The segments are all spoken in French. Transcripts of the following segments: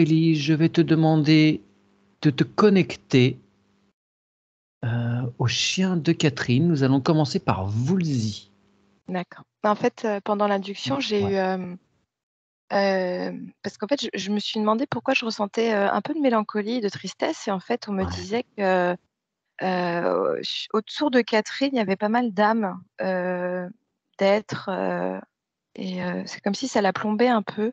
Aurélie, je vais te demander de te connecter au chien de Catherine. Nous allons commencer par Woolsey. D'accord. En fait, pendant l'induction, j'ai eu... parce qu'en fait, je me suis demandé pourquoi je ressentais un peu de mélancolie et de tristesse. Et en fait, on me disait que autour de Catherine, il y avait pas mal d'âmes, d'êtres. Et c'est comme si ça la plombait un peu.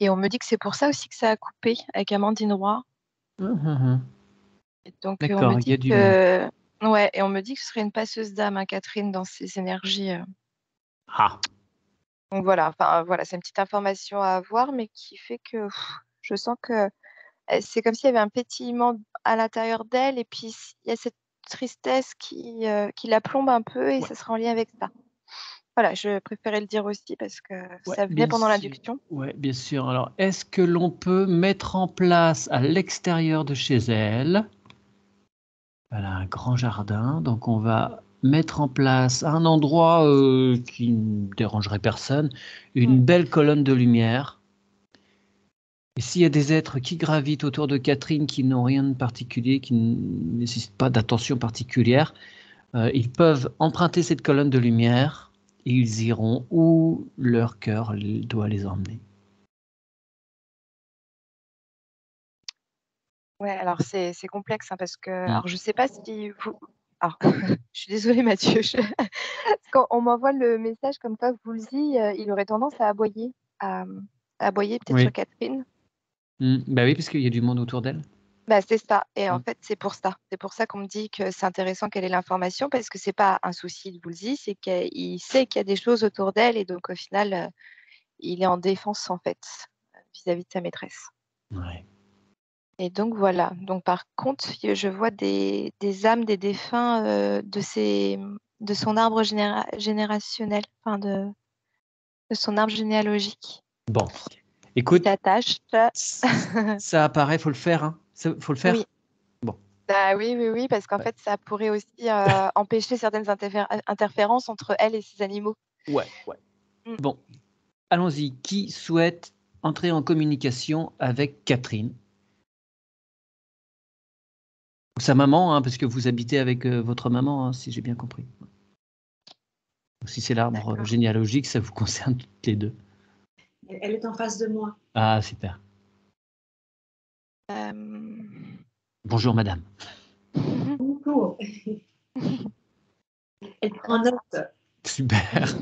Et on me dit que c'est pour ça aussi que ça a coupé avec Amandine Roy. Et donc, on me D'accord, il y dit a du monde. que... Ouais, et on me dit que ce serait une passeuse d'âme, hein, Catherine, dans ses énergies. Ah, Donc voilà, enfin voilà, c'est une petite information à avoir, mais qui fait que je sens que c'est comme s'il y avait un pétillement à l'intérieur d'elle, et puis il y a cette tristesse qui la plombe un peu, et ça sera en lien avec ça. Voilà, je préférais le dire aussi parce que ça venait bien pendant sûr. l'induction. Ouais, bien sûr. Alors, est-ce que l'on peut mettre en place à l'extérieur de chez elle, elle a un grand jardin, donc on va mettre en place un endroit qui ne dérangerait personne, une belle colonne de lumière. Et s'il y a des êtres qui gravitent autour de Catherine qui n'ont rien de particulier, qui ne nécessitent pas d'attention particulière, ils peuvent emprunter cette colonne de lumière et ils iront où leur cœur doit les emmener. Ouais, alors c'est complexe, hein, parce que alors je sais pas si vous. Alors, je suis désolée Mathieu. Quand on m'envoie le message comme quoi Woolsey, il aurait tendance à aboyer, à aboyer peut-être sur Catherine. Bah oui, parce qu'il y a du monde autour d'elle. Bah, c'est ça. Et en fait, c'est pour ça. C'est pour ça qu'on me dit que c'est intéressant qu'elle ait l'information, parce que c'est pas un souci de Woolsey, c'est qu'il sait qu'il y a des choses autour d'elle, et donc au final, il est en défense en fait vis-à-vis de sa maîtresse. Ouais. Et donc voilà. Donc par contre, je vois des âmes des défunts de son arbre générationnel, enfin de son arbre généalogique. Bon, Qui écoute, s'attache. ça apparaît, faut le faire, hein. Faut le faire. Oui. Bon. Bah oui, parce qu'en fait, ça pourrait aussi empêcher certaines interférences entre elle et ses animaux. Ouais. Bon, allons-y. Qui souhaite entrer en communication avec Catherine? Sa maman, hein, parce que vous habitez avec votre maman, hein, si j'ai bien compris. Si c'est l'arbre généalogique, ça vous concerne toutes les deux. Elle est en face de moi. Ah, super. Bonjour, madame. Bonjour. Elle prend note. Super.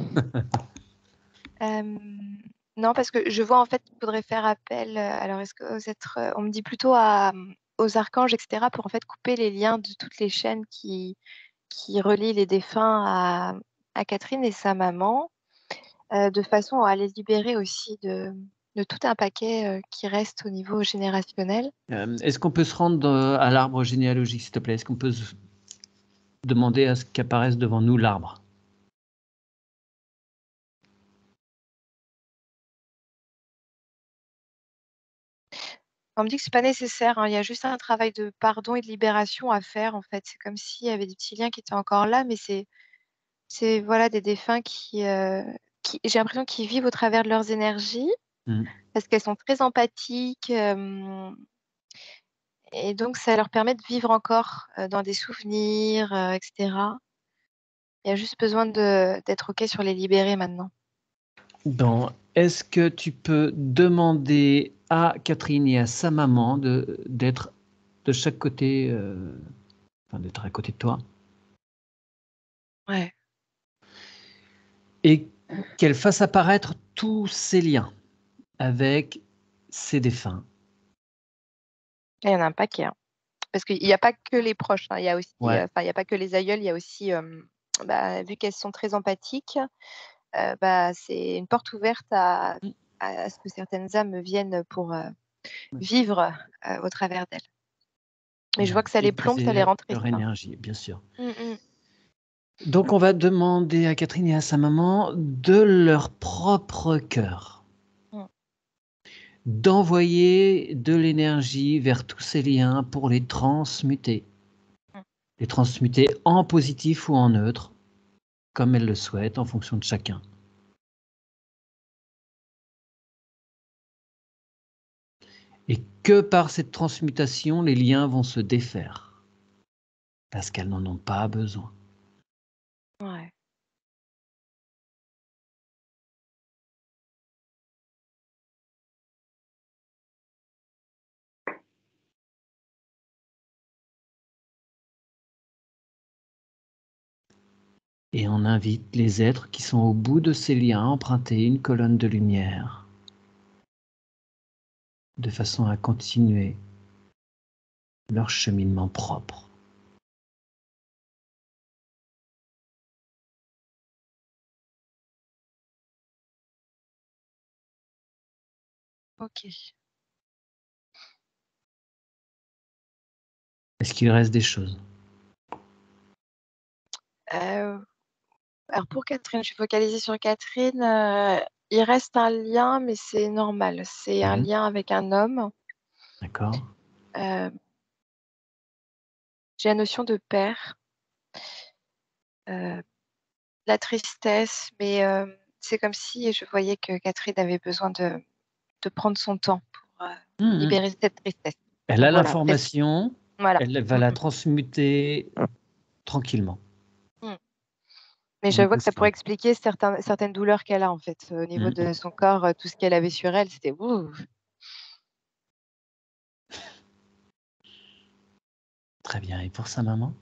Non, parce que je vois en fait qu'il faudrait faire appel. Alors, est-ce que vous êtes. On me dit plutôt aux archanges, etc., pour en fait couper les liens de toutes les chaînes qui relient les défunts à Catherine et sa maman, de façon à les libérer aussi de tout un paquet qui reste au niveau générationnel. Est-ce qu'on peut se rendre à l'arbre généalogique, s'il te plaît? Est-ce qu'on peut demander à ce qu'apparaisse devant nous l'arbre? On me dit que c'est pas nécessaire, hein. Il y a juste un travail de pardon et de libération à faire, en fait. C'est comme s'il y avait des petits liens qui étaient encore là, mais c'est voilà, des défunts qui j'ai l'impression qu'ils vivent au travers de leurs énergies, parce qu'elles sont très empathiques, et donc ça leur permet de vivre encore dans des souvenirs, etc. Il y a juste besoin d'être OK sur les libérer maintenant. Bon, est-ce que tu peux demander à Catherine et à sa maman d'être de chaque côté, d'être à côté de toi? Ouais. Et qu'elle fasse apparaître tous ces liens avec ses défunts. Il y en a un paquet, hein. Parce qu'il n'y a pas que les proches, hein. Il y a aussi, il n'y a pas que les aïeuls, il y a aussi, vu qu'elles sont très empathiques, c'est une porte ouverte à ce que certaines âmes viennent pour vivre au travers d'elles. Mais je vois que ça les plombe, ça les rend tristes. Leur énergie, bien sûr. Mmh. Donc on va demander à Catherine et à sa maman de leur propre cœur d'envoyer de l'énergie vers tous ces liens pour les transmuter. Les transmuter en positif ou en neutre, comme elles le souhaitent, en fonction de chacun. Et que par cette transmutation, les liens vont se défaire. Parce qu'elles n'en ont pas besoin. Ouais. Et on invite les êtres qui sont au bout de ces liens à emprunter une colonne de lumière de façon à continuer leur cheminement propre. Ok. Est-ce qu'il reste des choses? Alors pour Catherine, je suis focalisée sur Catherine. Il reste un lien, mais c'est normal. C'est un lien avec un homme. D'accord. J'ai la notion de père, la tristesse, mais c'est comme si je voyais que Catherine avait besoin de prendre son temps pour libérer cette tristesse. Elle a Voilà. l'information, Voilà. elle va la transmuter tranquillement. Mais je vois que ça pourrait expliquer certaines douleurs qu'elle a en fait au niveau de son corps, tout ce qu'elle avait sur elle, c'était ouh. Très bien. Et pour sa maman?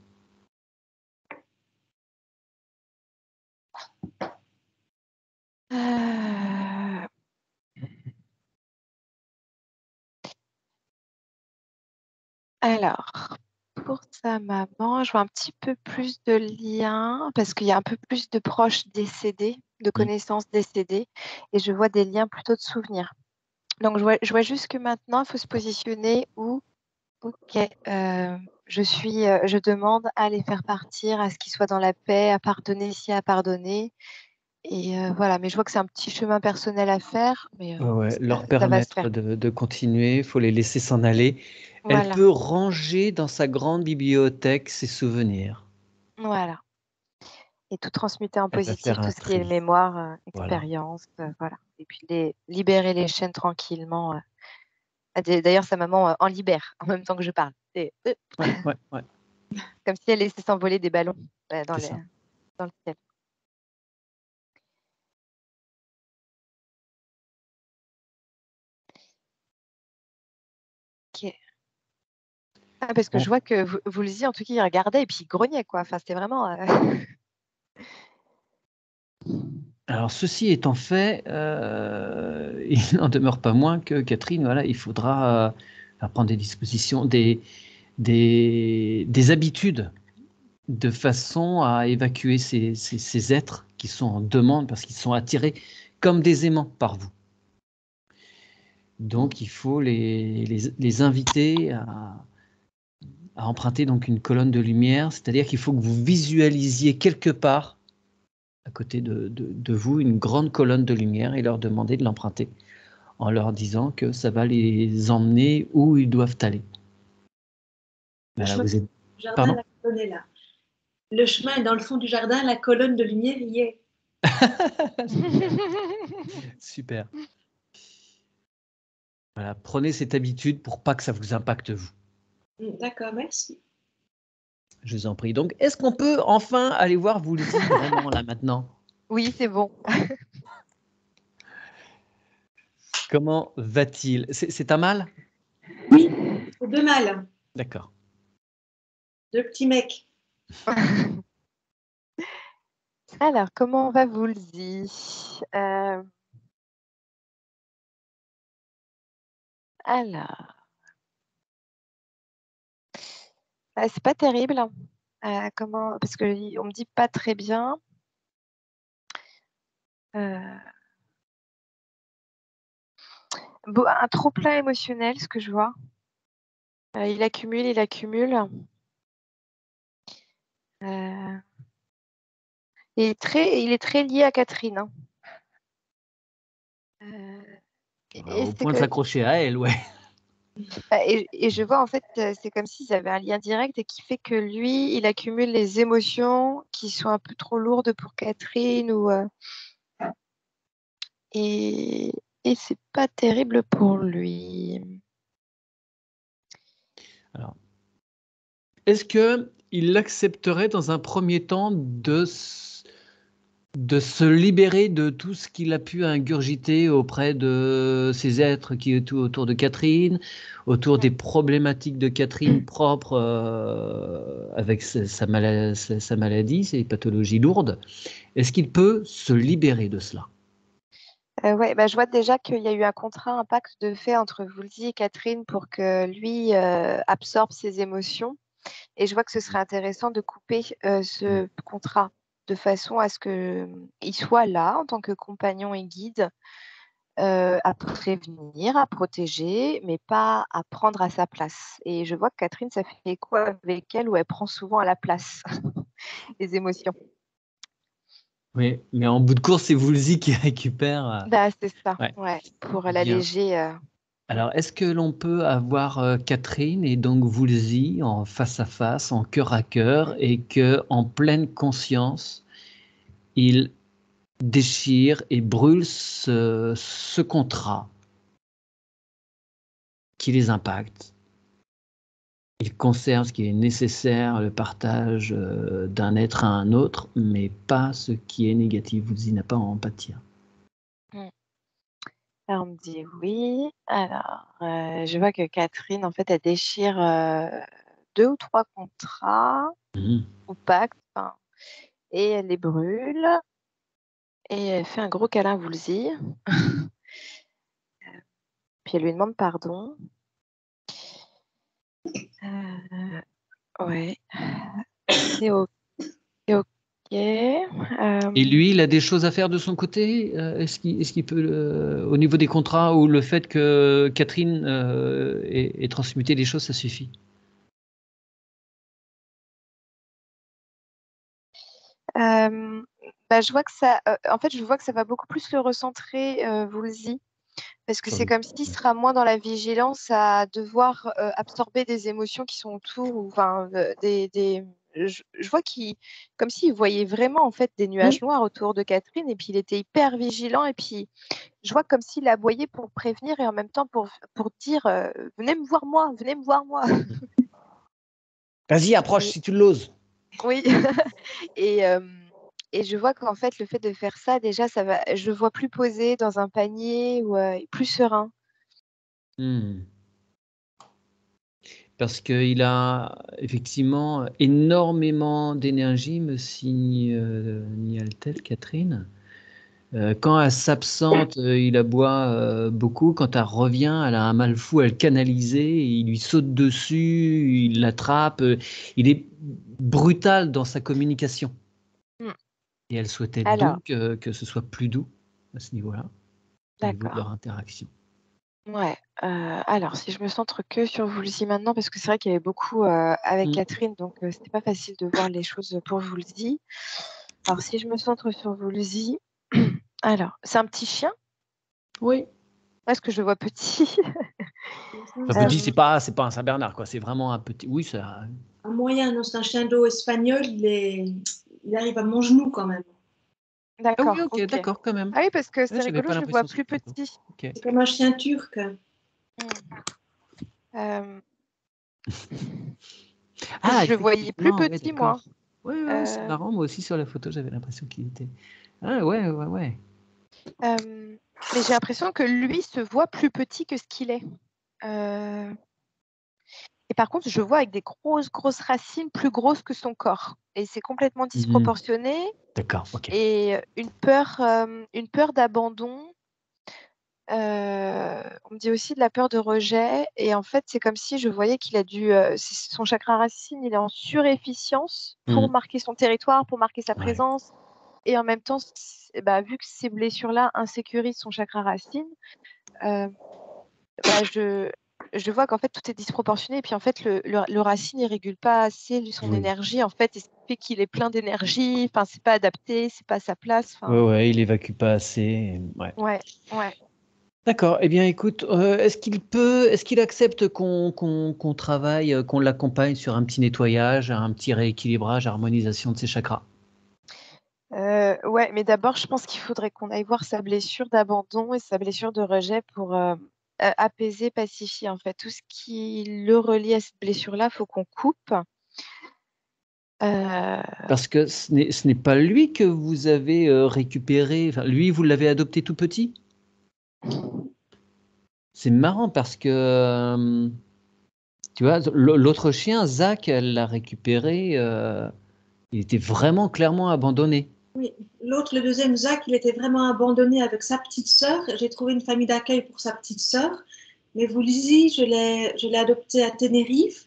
Alors, pour sa maman, je vois un petit peu plus de liens parce qu'il y a un peu plus de proches décédés, de connaissances décédées, et je vois des liens plutôt de souvenirs. Donc, je vois juste que maintenant, il faut se positionner où, ok, je demande à les faire partir, à ce qu'ils soient dans la paix, à pardonner s'il y a à pardonner. Et voilà, mais je vois que c'est un petit chemin personnel à faire, mais Leur ça va se permettre faire. de continuer, il faut les laisser s'en aller. Elle Voilà, peut ranger dans sa grande bibliothèque ses souvenirs. voilà. Et tout transmuter en Elle va positif, faire tout un ce qui est tri. mémoire, Voilà. expérience, voilà. Et puis libérer les chaînes tranquillement. D'ailleurs, sa maman en libère en même temps que je parle. C'est Ouais. comme si elle laissait s'envoler des ballons dans C'est ça. le ciel. Ok. Ah, parce que Bon. je vois que vous le disiez, en tout cas, il regardait et puis il grognait, quoi. Enfin, c'était vraiment. Alors, ceci étant fait, il n'en demeure pas moins que Catherine, voilà, il faudra prendre des dispositions, des habitudes de façon à évacuer ces êtres qui sont en demande parce qu'ils sont attirés comme des aimants par vous. Donc, il faut les inviter à emprunter donc une colonne de lumière, c'est-à-dire qu'il faut que vous visualisiez quelque part à côté de vous une grande colonne de lumière et leur demander de l'emprunter en leur disant que ça va les emmener où ils doivent aller. Voilà, vous êtes... Le jardin, Pardon? la colonne est là. Le chemin est dans le fond du jardin, la colonne de lumière y est. Super. Voilà, prenez cette habitude pour pas que ça vous impacte vous. D'accord, merci. Je vous en prie. Donc, est-ce qu'on peut enfin aller voir Woolsey vraiment là maintenant? Oui, c'est bon. Comment va-t-il? C'est un mâle? Oui, c'est deux mâles, D'accord. deux petits mecs. Alors, comment va Woolsey? Alors, c'est pas terrible. Parce qu'on me dit pas très bien. Un trop-plein émotionnel, ce que je vois. Il accumule. Il est très lié à Catherine. Hein. Au point de s'accrocher à elle, ouais. Et je vois en fait, c'est comme s'ils avaient un lien direct et qui fait que lui, il accumule les émotions qui sont un peu trop lourdes pour Catherine et c'est pas terrible pour lui. Alors, est-ce qu'il accepterait dans un premier temps de se libérer de tout ce qu'il a pu ingurgiter auprès de ces êtres qui étaient autour de Catherine, autour des problématiques de Catherine propres avec sa maladie, ses pathologies lourdes? Est-ce qu'il peut se libérer de cela? Ouais, bah, je vois déjà qu'il y a eu un contrat, un pacte de fait entre Woolsey et Catherine pour que lui absorbe ses émotions. Et je vois que ce serait intéressant de couper ce contrat de façon à ce qu'il soit là en tant que compagnon et guide, à prévenir, à protéger, mais pas à prendre à sa place. Et je vois que Catherine, ça fait écho avec elle où elle prend souvent à la place les émotions. Oui, mais en bout de course, c'est Woolsey qui récupère. Bah, c'est ça, Ouais. ouais, pour Bien. l'alléger. Alors, est-ce que l'on peut avoir Catherine et donc Woolsey en face à face, en cœur à cœur, et que en pleine conscience, il déchire et brûle ce contrat qui les impacte. Il conserve ce qui est nécessaire, le partage d'un être à un autre, mais pas ce qui est négatif. Woolsey n'a pas à en pâtir. Alors, on me dit oui. Alors, je vois que Catherine, en fait, elle déchire 2 ou 3 contrats ou pactes, enfin, et elle les brûle. Et elle fait un gros câlin à Woolsey. Puis elle lui demande pardon. Ouais, c'est ok. Et lui, il a des choses à faire de son côté? Est-ce qu'il peut, au niveau des contrats, ou le fait que Catherine ait transmuté des choses, ça suffit? Bah, je vois que ça, en fait, je vois que ça va beaucoup plus le recentrer, Woolsey, parce que Sur c'est lui. comme s'il sera moins dans la vigilance à devoir absorber des émotions qui sont autour, ou enfin, je vois qu'il, comme s'il voyait vraiment en fait des nuages noirs autour de Catherine, et puis il était hyper vigilant, et puis je vois comme s'il aboyait pour prévenir et en même temps pour dire venez me voir moi, venez me voir moi. Vas-y, approche Et- si tu l'oses. Oui. Et, et je vois qu'en fait, le fait de faire ça, déjà, ça va, je le vois plus posé dans un panier ou plus serein. Parce qu'il a effectivement énormément d'énergie, me signale-t-elle, Catherine. Quand elle s'absente, il aboie beaucoup. Quand elle revient, elle a un mal fou à le canaliser. Il lui saute dessus, il l'attrape. Il est brutal dans sa communication. Mm. Et elle souhaitait Alors, donc que ce soit plus doux à ce niveau-là, au niveau de d'accord. leur interaction. Ouais. Alors, si je me centre que sur Woolsey maintenant, parce que c'est vrai qu'il y avait beaucoup avec Catherine, donc c'était pas facile de voir les choses pour Woolsey. Alors, si je me centre sur Woolsey, alors, c'est un petit chien? Oui. Est-ce que je le vois petit? Enfin, petit, c'est pas un Saint-Bernard, quoi. C'est vraiment un petit. Oui, ça. Un moyen, non, c'est un chien d'eau espagnol, il arrive à mon genou quand même. Ah oui, D'accord, ok, ok. d'accord, quand même. Ah oui, parce que Ouais, c'est j'avais rigolo, pas je le vois l'impression de plus cette photo. petit. Ok. C'est comme un chien turc. Euh, Ah, je le voyais plus effectivement, ouais, petit, moi. d'accord. Ouais, ouais, c'est marrant. Moi aussi, sur la photo, j'avais l'impression qu'il était. Ah, ouais, ouais, ouais. Mais j'ai l'impression que lui se voit plus petit que ce qu'il est. Et par contre, je vois avec des grosses, grosses racines plus grosses que son corps. Et c'est complètement disproportionné. D'accord, ok. Et une peur d'abandon. On me dit aussi de la peur de rejet. Et en fait, c'est comme si je voyais qu'il a dû. Son chakra racine, il est en surefficience pour marquer son territoire, pour marquer sa Ouais. présence. Et en même temps, vu que ces blessures-là insécurisent son chakra racine, je vois qu'en fait, tout est disproportionné. Et puis, en fait, le racine, il régule pas assez son énergie, en fait. Et ce qui fait qu'il est plein d'énergie. Enfin, c'est pas adapté, c'est pas à sa place. Ouais, ouais, il évacue pas assez. Ouais. Ouais, ouais. D'accord. Eh bien, écoute, est-ce qu'il accepte qu'on travaille, qu'on l'accompagne sur un petit nettoyage, un petit rééquilibrage, harmonisation de ses chakras? Ouais, mais d'abord, je pense qu'il faudrait qu'on aille voir sa blessure d'abandon et sa blessure de rejet apaiser, pacifier, en fait. Tout ce qui le relie à cette blessure-là, il faut qu'on coupe. Parce que ce n'est pas lui que vous avez récupéré. Enfin, lui, vous l'avez adopté tout petit? C'est marrant parce que, tu vois, l'autre chien, Zach, elle l'a récupéré. Il était vraiment clairement abandonné. Oui, l'autre, le deuxième, Zach, il était vraiment abandonné avec sa petite sœur. J'ai trouvé une famille d'accueil pour sa petite sœur. Mais vous, Lizzie, je l'ai adopté à Tenerife.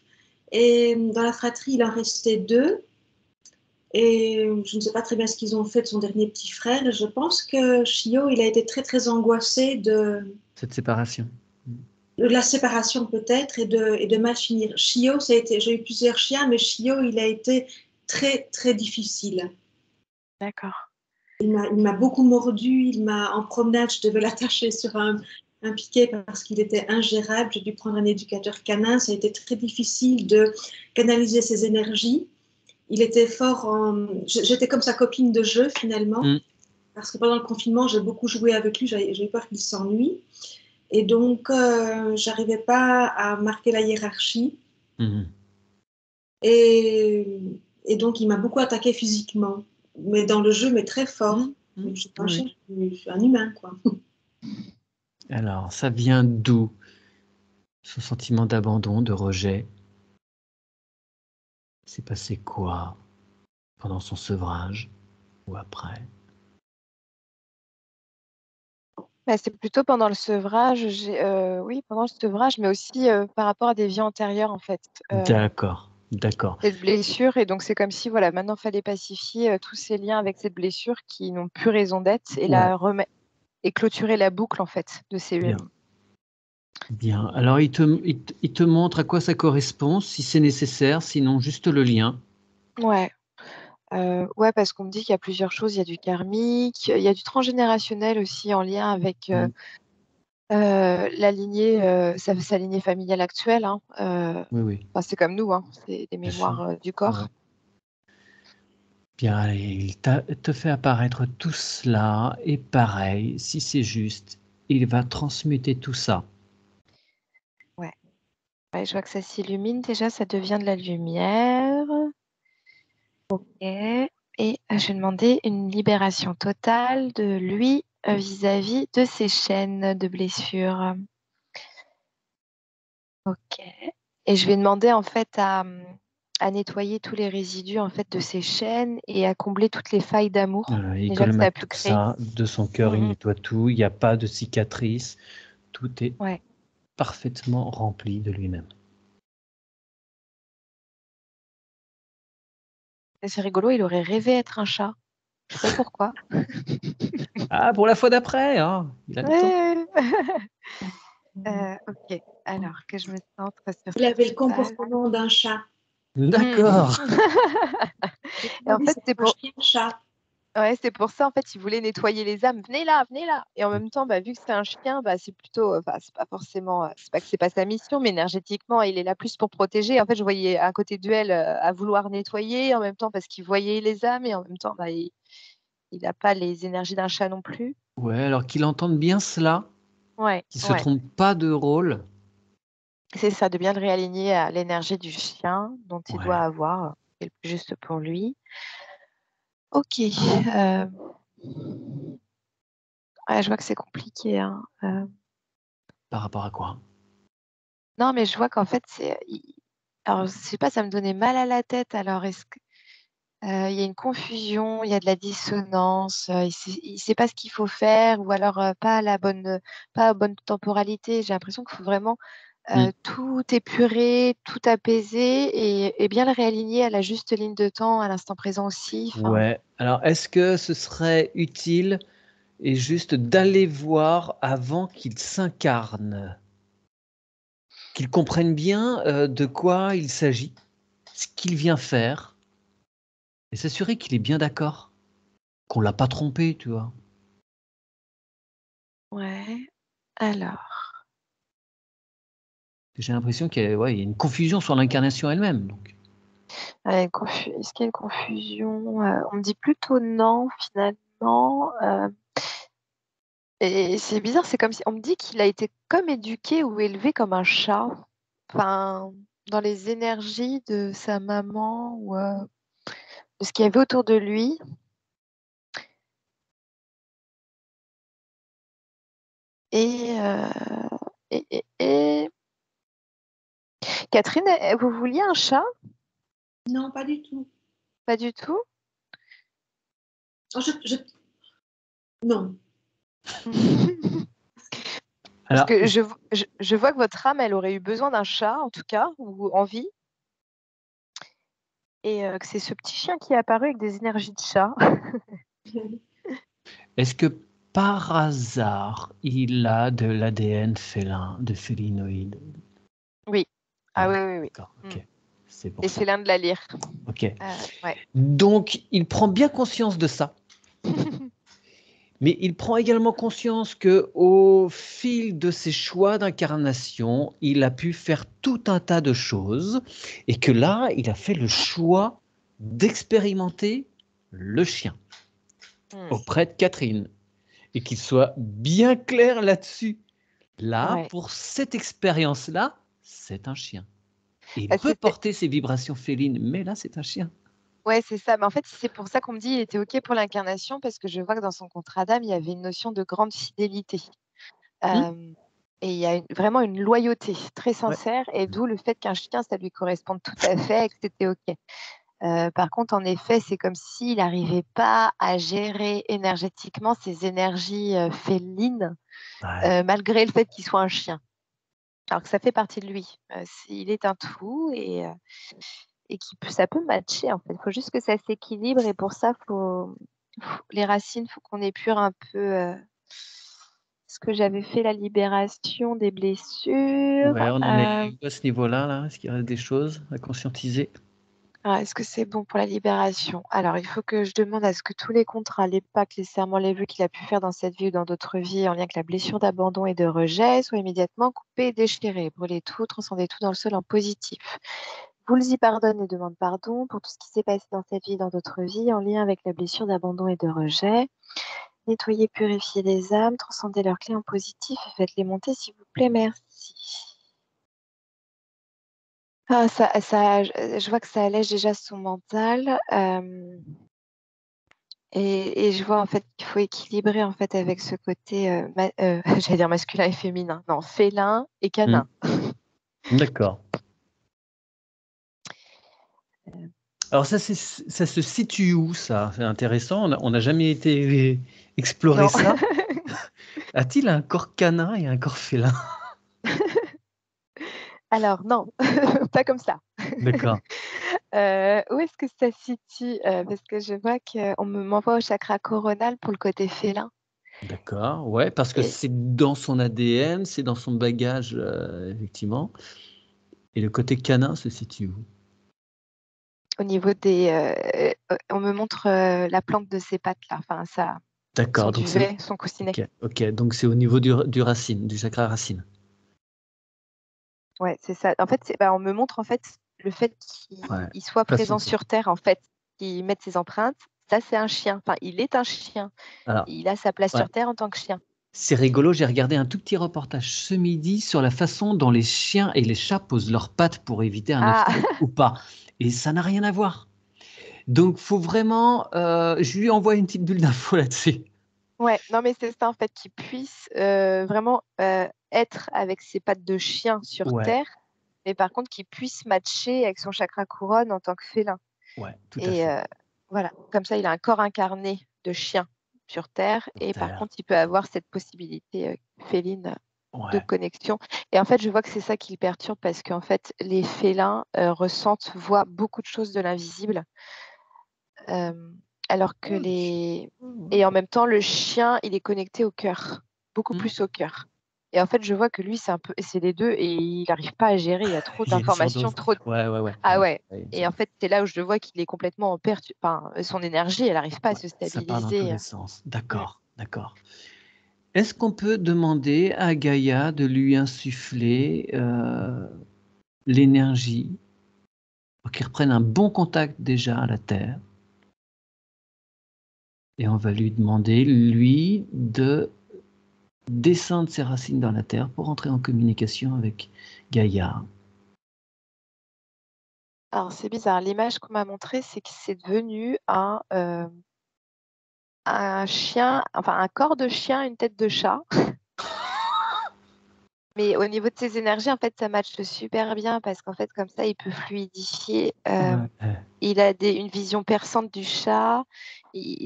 Et dans la fratrie, il en restait deux. Et je ne sais pas très bien ce qu'ils ont fait de son dernier petit frère. Et je pense que Chio, il a été très, très angoissé Cette séparation. de la séparation peut-être et de mal finir. Chio, j'ai eu plusieurs chiens, mais Chio, il a été très, très difficile. D'accord. Il m'a beaucoup mordu. En promenade, je devais l'attacher sur un piquet parce qu'il était ingérable. J'ai dû prendre un éducateur canin. Ça a été très difficile de canaliser ses énergies. Il était J'étais comme sa copine de jeu finalement. Parce que pendant le confinement, j'ai beaucoup joué avec lui. J'ai eu peur qu'il s'ennuie. Et donc, j'arrivais pas à marquer la hiérarchie. Et donc, il m'a beaucoup attaqué physiquement. Mais dans le jeu, mais très fort. Je suis pas un chien, je suis un humain, quoi. Alors, ça vient d'où? Ce sentiment d'abandon, de rejet? C'est passé quoi pendant son sevrage ou après? Bah, c'est plutôt pendant le sevrage, oui, pendant le sevrage, mais aussi par rapport à des vies antérieures, en fait. D'accord, d'accord. Cette blessure, et donc c'est comme si, voilà, maintenant, il fallait pacifier tous ces liens avec cette blessure qui n'ont plus raison d'être et et clôturer la boucle, en fait, de ces... Bien. Bien. Alors, il te montre à quoi ça correspond, si c'est nécessaire, sinon juste le lien. Ouais. Ouais, parce qu'on me dit qu'il y a plusieurs choses. Il y a du karmique, il y a du transgénérationnel aussi en lien avec la lignée, sa lignée familiale actuelle. Hein. Oui. Enfin, c'est comme nous, hein. C'est des Bien sûr. mémoires du corps. Ouais. Bien, allez, il te fait apparaître tout cela, et pareil, si c'est juste, il va transmuter tout ça. Ouais, je vois que ça s'illumine déjà, ça devient de la lumière. Ok. Et je vais demander une libération totale de lui vis-à-vis de ses chaînes de blessures. Ok. Et je vais demander en fait à nettoyer tous les résidus en fait de ses chaînes et à combler toutes les failles d'amour Il déjà que ça a colmate pu tout créer. ça de son cœur, il nettoie tout, il n'y a pas de cicatrice, tout est Ouais. parfaitement rempli de lui-même. Et c'est rigolo, il aurait rêvé être un chat. Je sais pas pourquoi. Ah, pour la fois d'après, hein, il a le temps. Ok. Alors que je me centre sur Il avait le cette page. comportement d'un chat. D'accord. Et en fait, c'est pour... chat. Ouais, c'est pour ça, en fait, il voulait nettoyer les âmes. Venez là, venez là. Et en même temps, bah, vu que c'est un chien, bah, c'est plutôt, c'est pas forcément, c'est pas que c'est pas sa mission, mais énergétiquement, il est là plus pour protéger. En fait, je voyais un côté duel à vouloir nettoyer, en même temps parce qu'il voyait les âmes, et en même temps, bah, il n'a pas les énergies d'un chat non plus. Ouais, alors qu'il entende bien cela, Ouais, qu'il se ouais. trompe pas de rôle. C'est ça, de bien le réaligner à l'énergie du chien dont il doit Ouais. avoir, qui est le plus juste pour lui. Ok. Ouais, je vois que c'est compliqué, hein. Par rapport à quoi? Non, mais je vois qu'en fait, alors, je sais pas, ça me donnait mal à la tête. Alors, est-ce que il y a une confusion, il y a de la dissonance, il sait pas ce qu'il faut faire, ou alors pas à bonne temporalité. J'ai l'impression qu'il faut vraiment tout épurer, tout apaiser et bien le réaligner à la juste ligne de temps, à l'instant présent aussi. Enfin, Ouais. Alors, est-ce que ce serait utile et juste d'aller voir avant qu'il s'incarne, qu'il comprenne bien de quoi il s'agit, ce qu'il vient faire, et s'assurer qu'il est bien d'accord, qu'on l'a pas trompé, tu vois. ouais. Alors, J'ai l'impression qu'il y a, ouais, il y a une confusion sur l'incarnation elle-même. Donc. est-ce qu'il y a une confusion? On me dit plutôt non, finalement. Et c'est bizarre, c'est comme si on me dit qu'il a été comme éduqué ou élevé comme un chat. Enfin, dans les énergies de sa maman ou de ce qu'il y avait autour de lui. Et, et Catherine, vous vouliez un chat? Non, pas du tout. Pas du tout? Oh, non. Parce Alors, que je vois que votre âme, elle aurait eu besoin d'un chat, en tout cas, ou envie, et que c'est ce petit chien qui est apparu avec des énergies de chat. est-ce que par hasard, il a de l'ADN félin, de félinoïde? Oui. Ah Ouais, oui, oui, oui. d'accord, ok. C'est pour Et ça. c'est l'un de la lyre. Ok. Ouais. Donc, il prend bien conscience de ça. Mais il prend également conscience que, au fil de ses choix d'incarnation, il a pu faire tout un tas de choses et que là, il a fait le choix d'expérimenter le chien auprès de Catherine et qu'il soit bien clair là-dessus. Là, Ouais. pour cette expérience-là, c'est un chien. Et il Bah, peut porter ses vibrations félines, mais là, c'est un chien. ouais, c'est ça. Mais en fait, c'est pour ça qu'on me dit qu'il était OK pour l'incarnation, parce que je vois que dans son contrat d'âme, il y avait une notion de grande fidélité. Hmm. Et il y a vraiment une loyauté très Ouais. sincère, et d'où le fait qu'un chien, ça lui corresponde tout à fait et que c'était OK. Par contre, en effet, c'est comme s'il n'arrivait pas à gérer énergétiquement ses énergies félines, Ouais. malgré le fait qu'il soit un chien. Alors que ça fait partie de lui. Il est un tout, et ça peut matcher en fait. Il faut juste que ça s'équilibre, et pour ça, les racines, il faut qu'on épure un peu. Ce que j'avais fait la libération des blessures. Ouais, on en est où à ce niveau-là, là? Est-ce qu'il reste des choses à conscientiser? Est-ce que c'est bon pour la libération? Alors, il faut que je demande à ce que tous les contrats, les pactes, les serments, les vœux qu'il a pu faire dans cette vie ou dans d'autres vies en lien avec la blessure d'abandon et de rejet soient immédiatement coupés et déchirés. Brûlez tout, transcendez tout dans le sol en positif. Vous y pardonne et demande pardon pour tout ce qui s'est passé dans cette vie et dans d'autres vies en lien avec la blessure d'abandon et de rejet. Nettoyez, purifiez les âmes, transcendez leurs clés en positif et faites-les monter, s'il vous plaît. Merci. Ah, je vois que ça allège déjà son mental. Et je vois en fait qu'il faut équilibrer en fait avec ce côté, j'allais dire masculin et féminin. Non, félin et canin. D'accord. Alors ça se situe où ça? C'est intéressant, on n'a jamais été explorer Non. ça. A-t-il un corps canin et un corps félin? Alors non, pas comme ça. D'accord, Où est-ce que ça se situe? Parce que je vois qu'on m'envoie au chakra coronal pour le côté félin, d'accord, ouais, parce que et c'est dans son ADN, c'est dans son bagage, effectivement. Et le côté canin se situe où? au niveau on me montre, la plante de ses pattes là, enfin son D'accord, donc c'est duvet, son coussinet. OK, donc c'est au niveau du racine, du chakra racine. Ouais, c'est ça. En fait, on me montre en fait le fait qu'il Ouais, il soit façon présent de sur terre, en fait, qu'il mette ses empreintes. Ça, c'est un chien. Enfin, il est un chien. alors, Il a sa place ouais. sur terre en tant que chien. C'est rigolo, j'ai regardé un tout petit reportage ce midi sur la façon dont les chiens et les chats posent leurs pattes pour éviter un Ah! obstacle ou pas. Et ça n'a rien à voir. Donc, faut vraiment, je lui envoie une petite bulle d'info là-dessus. Ouais, non, mais c'est ça, en fait, qu'il puisse, vraiment, être avec ses pattes de chien sur Ouais, terre, mais par contre qu'il puisse matcher avec son chakra couronne en tant que félin. ouais, tout à Et fait. voilà, comme ça, il a un corps incarné de chien sur terre, Sur et par terre. contre, il peut avoir cette possibilité, féline de Ouais. connexion. Et en fait, je vois que c'est ça qui le perturbe, parce qu'en fait, les félins, ressentent, voient beaucoup de choses de l'invisible, alors que et en même temps, le chien, il est connecté au cœur, beaucoup Mmh. plus au cœur. Et en fait, je vois que lui, c'est les 2, et il n'arrive pas à gérer. Il y a trop Il y a une d'informations, surdose. trop. Ouais, ouais, ouais, Ah ouais. ouais. Ouais, il y a une Et en surdose. fait, c'est là où je le vois qu'il est complètement enfin, son énergie, elle n'arrive pas à Ouais, se ça part dans tous stabiliser. les sens. Mmh. D'accord, d'accord. Est-ce qu'on peut demander à Gaïa de lui insuffler, l'énergie pour qu'il reprenne un bon contact déjà à la terre? Et on va lui demander, lui, de descendre ses racines dans la terre pour entrer en communication avec Gaïa. Alors, c'est bizarre. L'image qu'on m'a montrée, c'est que c'est devenu un chien, enfin un corps de chien, une tête de chat. Mais au niveau de ses énergies, en fait, ça matche super bien parce qu'en fait, comme ça, il peut fluidifier. Ouais. Il a une vision perçante du chat.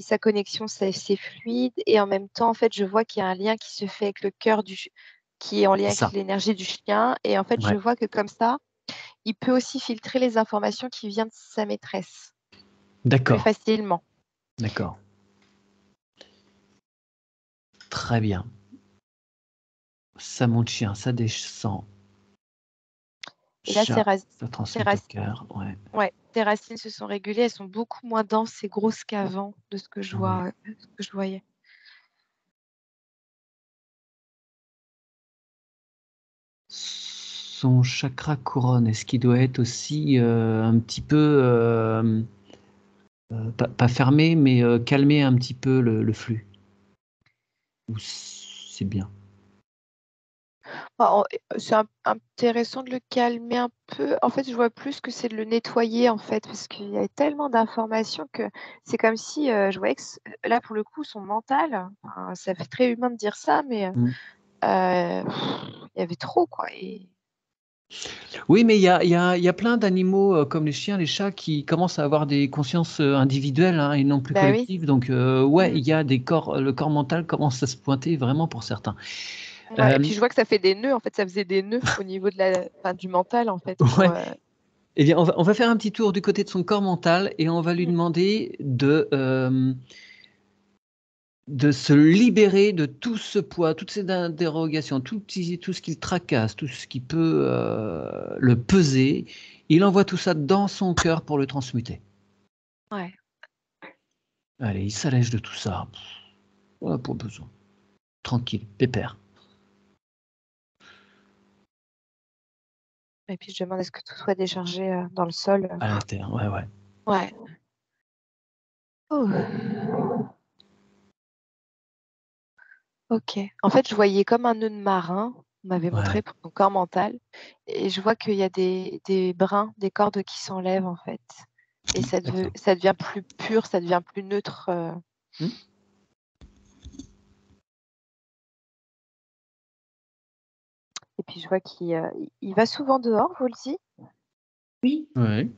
Sa connexion, c'est fluide. Et en même temps, en fait, je vois qu'il y a un lien qui se fait avec le cœur qui est en lien C'est avec ça. l'énergie du chien. Et en fait, je Ouais. vois que comme ça, il peut aussi filtrer les informations qui viennent de sa maîtresse plus D'accord. facilement. D'accord. Très bien. Ça monte chien, ça descend. Et là, Chat, ça transmet au cœur. Ouais. Ouais, tes racines se sont régulées, elles sont beaucoup moins denses et grosses qu'avant de ce que je vois, ce que je voyais. Son chakra couronne, est-ce qu'il doit être aussi un petit peu, pas fermé, mais calmer un petit peu le flux? Ou c'est bien? C'est intéressant de le calmer un peu. En fait, je vois plus que c'est de le nettoyer, en fait, parce qu'il y a tellement d'informations que c'est comme si je voyais que là, pour le coup, son mental, enfin, ça fait très humain de dire ça, mais il y avait trop, quoi. Et Oui, mais il y a plein d'animaux comme les chiens, les chats qui commencent à avoir des consciences individuelles et non plus bah oui. collectives. Donc, ouais, il y a des corps, le corps mental commence à se pointer vraiment pour certains. Ouais, et puis je vois que ça fait des nœuds, en fait, ça faisait des nœuds au niveau du mental, en fait. Ouais. Eh bien, on va faire un petit tour du côté de son corps mental et on va lui demander de se libérer de tout ce poids, toutes ces dérogations, tout ce qui le tracasse, tout ce qui peut le peser. Il envoie tout ça dans son cœur pour le transmuter. Ouais. Allez, il s'allège de tout ça. On n'a pas besoin. Tranquille, pépère. Et puis je demande à ce que tout soit déchargé dans le sol. À la terre, ouais, ouais. Ouais. Oh. Ok. En fait, je voyais comme un nœud de marin, on m'avait montré Ouais. pour ton corps mental. Et je vois qu'il y a des brins, des cordes qui s'enlèvent, en fait. Et ça D'accord. devient plus pur, ça devient plus neutre. Hmm. Et puis je vois il va souvent dehors, vous le dites? Oui, Ouais.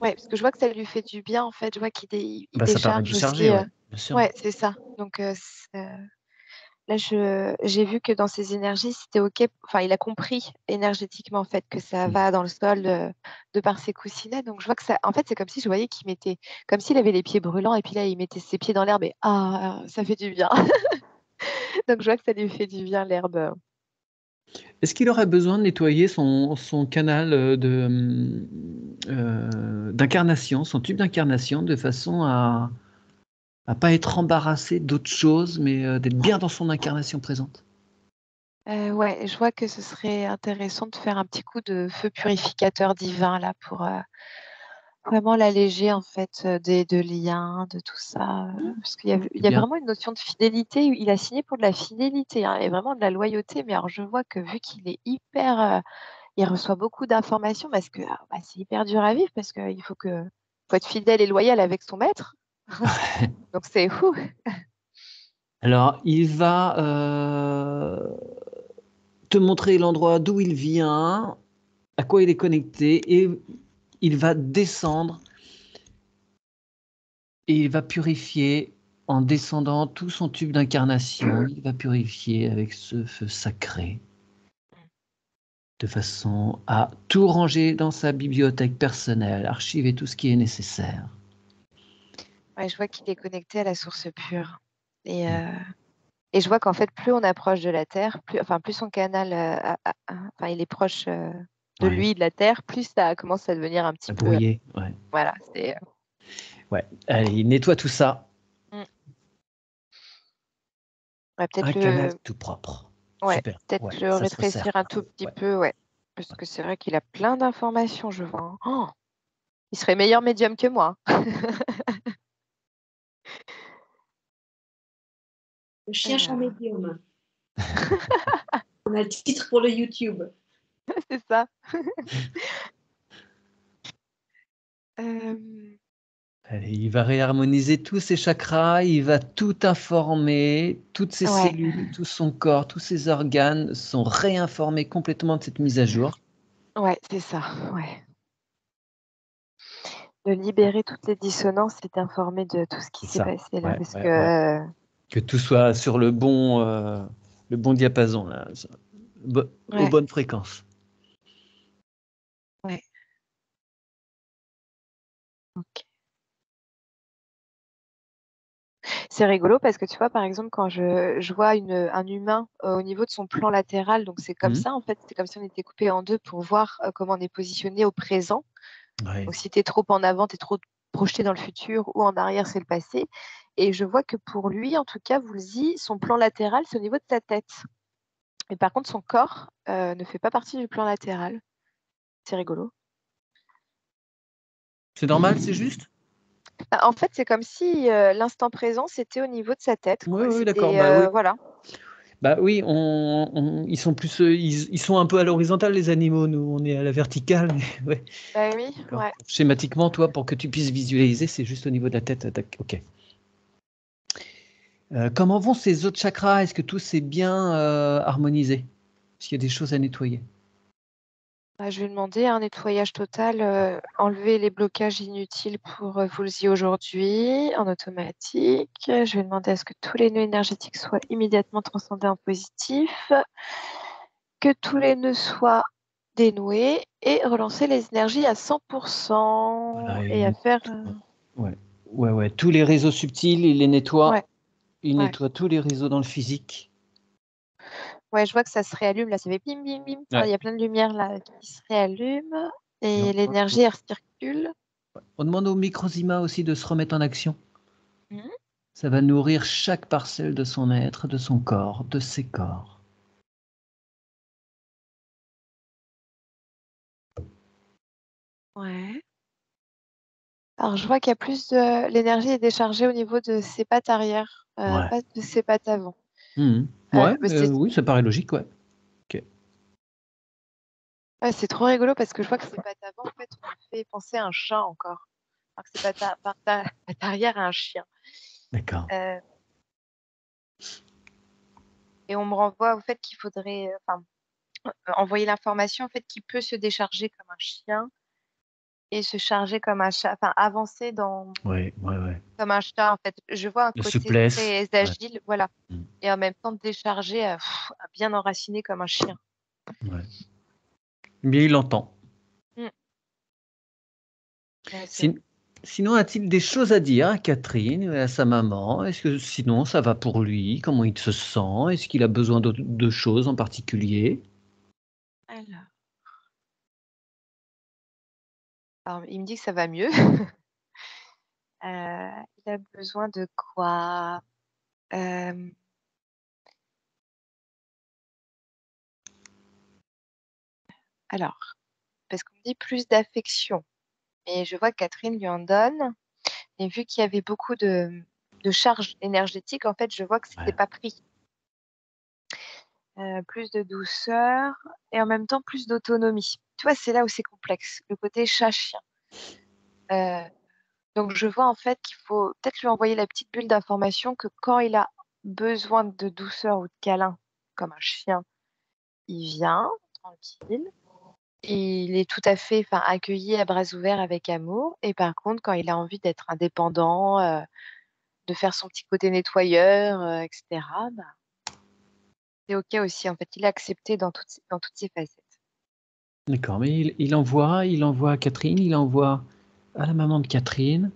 Ouais, parce que je vois que ça lui fait du bien, en fait. Je vois il Bah, ça permet de décharge charger, aussi. ouais, bien sûr. Ouais, c'est ça. Donc là, j'ai vu que dans ses énergies, c'était OK. Enfin, il a compris énergétiquement, en fait, que ça va dans le sol de par ses coussinets. Donc, je vois que ça. En fait, c'est comme si je voyais qu'il mettait. Comme s'il avait les pieds brûlants et puis là, il mettait ses pieds dans l'herbe et ça fait du bien. Donc, je vois que ça lui fait du bien, l'herbe. Est-ce qu'il aurait besoin de nettoyer son canal d'incarnation, son tube d'incarnation, de façon à pas être embarrassé d'autre chose, mais d'être bien dans son incarnation présente? Ouais, je vois que ce serait intéressant de faire un petit coup de feu purificateur divin, là, pour vraiment l'alléger, en fait, de liens, de tout ça. Parce qu'il C'est y a bien. vraiment une notion de fidélité. Il a signé pour de la fidélité et vraiment de la loyauté. Mais alors, je vois que vu qu'il est hyper. Il reçoit beaucoup d'informations parce que c'est hyper dur à vivre parce qu'il faut être fidèle et loyal avec son maître. Donc, c'est fou. Alors, il va te montrer l'endroit d'où il vient, à quoi il est connecté, et il va descendre et il va purifier en descendant tout son tube d'incarnation. Il va purifier avec ce feu sacré, de façon à tout ranger dans sa bibliothèque personnelle, archiver tout ce qui est nécessaire. Ouais, je vois qu'il est connecté à la source pure. Et je vois qu'en fait, plus on approche de la Terre, plus son canal, enfin, il est proche de Ouais, lui, de la Terre, plus ça commence à devenir un petit à peu. brouiller, ouais. Voilà, c'est. Ouais, allez, il nettoie tout ça. Mm. Ouais, Un canal tout propre. ouais, Super, ouais, peut-être le ça se resserre. rétrécir un tout petit Ouais. peu, ouais. Parce que c'est vrai qu'il a plein d'informations, je vois. Hein. Oh, il serait meilleur médium que moi. le chien chat médium. On a le titre pour le YouTube. C'est ça. Euh, Allez, il va réharmoniser tous ses chakras, il va tout informer, toutes ses Ouais, cellules, tout son corps, tous ses organes sont réinformés complètement de cette mise à jour. ouais, c'est ça. Ouais. De libérer toutes les dissonances et d'informer de tout ce qui C'est s'est ça. passé là. Ouais, Parce ouais, ouais. que Que tout soit sur le bon diapason, là, aux ouais, bonnes fréquences. ouais. Ok. C'est rigolo parce que tu vois, par exemple, quand je vois un humain au niveau de son plan latéral, donc c'est comme Mhm. ça en fait, c'est comme si on était coupé en deux pour voir comment on est positionné au présent. Ouais. Donc si tu es trop en avant, tu es trop projeté dans le futur ou en arrière, c'est le passé. Et je vois que pour lui, en tout cas, Woolsey, son plan latéral, c'est au niveau de sa tête. Et par contre, son corps ne fait pas partie du plan latéral. C'est rigolo. C'est normal, c'est juste? En fait, c'est comme si l'instant présent, c'était au niveau de sa tête, Oui, quoi. oui, d'accord. C'était, Bah oui. voilà. Bah oui, ils sont plus, ils sont un peu à l'horizontale, les animaux. Nous, on est à la verticale. Mais ouais, Bah oui, d'accord. ouais. Schématiquement, toi, pour que tu puisses visualiser, c'est juste au niveau de la tête. Ok. Comment vont ces autres chakras? Est-ce que tout s'est bien harmonisé? Est-ce qu'il y a des choses à nettoyer? Bah, je vais demander un nettoyage total, enlever les blocages inutiles pour Woolsey aujourd'hui en automatique. Je vais demander à ce que tous les nœuds énergétiques soient immédiatement transcendés en positif, que tous les nœuds soient dénoués et relancer les énergies à 100% Voilà, et à faire. ouais, ouais. Tous les réseaux subtils, il les nettoie. Ouais, Il ouais, nettoie tous les réseaux dans le physique. ouais, je vois que ça se réallume là, ça fait bim bim bim. Enfin, Ouais. il y a plein de lumière là qui se réallument et Non. l'énergie elle circule. On demande au microzima aussi de se remettre en action. Mhm. Ça va nourrir chaque parcelle de son être, de son corps, de ses corps. Ouais. Alors, je vois qu'il y a plus de l'énergie est déchargée au niveau de ses pattes arrière, Ouais. pas de ses pattes avant. Mhm. Ouais, Mais c'est oui, ça paraît logique, ouais. Ok. ouais, c'est trop rigolo parce que je vois que ses pattes avant, en fait, on me fait penser à un chat encore. Alors que ses pattes arrière à un chien. D'accord. Euh, et on me renvoie au fait qu'il faudrait envoyer l'information en fait qu'il peut se décharger comme un chien et se charger comme un chat, enfin avancer Ouais. comme un chat en fait. Je vois un La côté souplesse. très Ouais. agile, voilà, Mhm. et en même temps déchargé, bien enraciné comme un chien. Ouais. Bien, il entend. Mm. Ouais, c'est Sin- Sinon, a-t-il des choses à dire à Catherine et à sa maman? Est-ce que sinon, ça va pour lui? Comment il se sent? Est-ce qu'il a besoin de choses en particulier? Alors, il me dit que ça va mieux. Il a besoin de quoi? Euh, alors, parce qu'on me dit plus d'affection, et je vois que Catherine lui en donne, et vu qu'il y avait beaucoup de charges énergétiques, en fait, je vois que c'était Ouais. pas pris. Plus de douceur et en même temps plus d'autonomie. Tu vois, c'est là où c'est complexe, le côté chat-chien. Euh, donc, je vois en fait qu'il faut peut-être lui envoyer la petite bulle d'information que quand il a besoin de douceur ou de câlin, comme un chien, il vient tranquille. Il est tout à fait accueilli à bras ouverts avec amour. Et par contre, quand il a envie d'être indépendant, de faire son petit côté nettoyeur, etc., bah, c'est OK aussi. En fait, il est accepté dans toutes ses facettes. D'accord, mais il envoie à Catherine, il envoie à la maman de Catherine,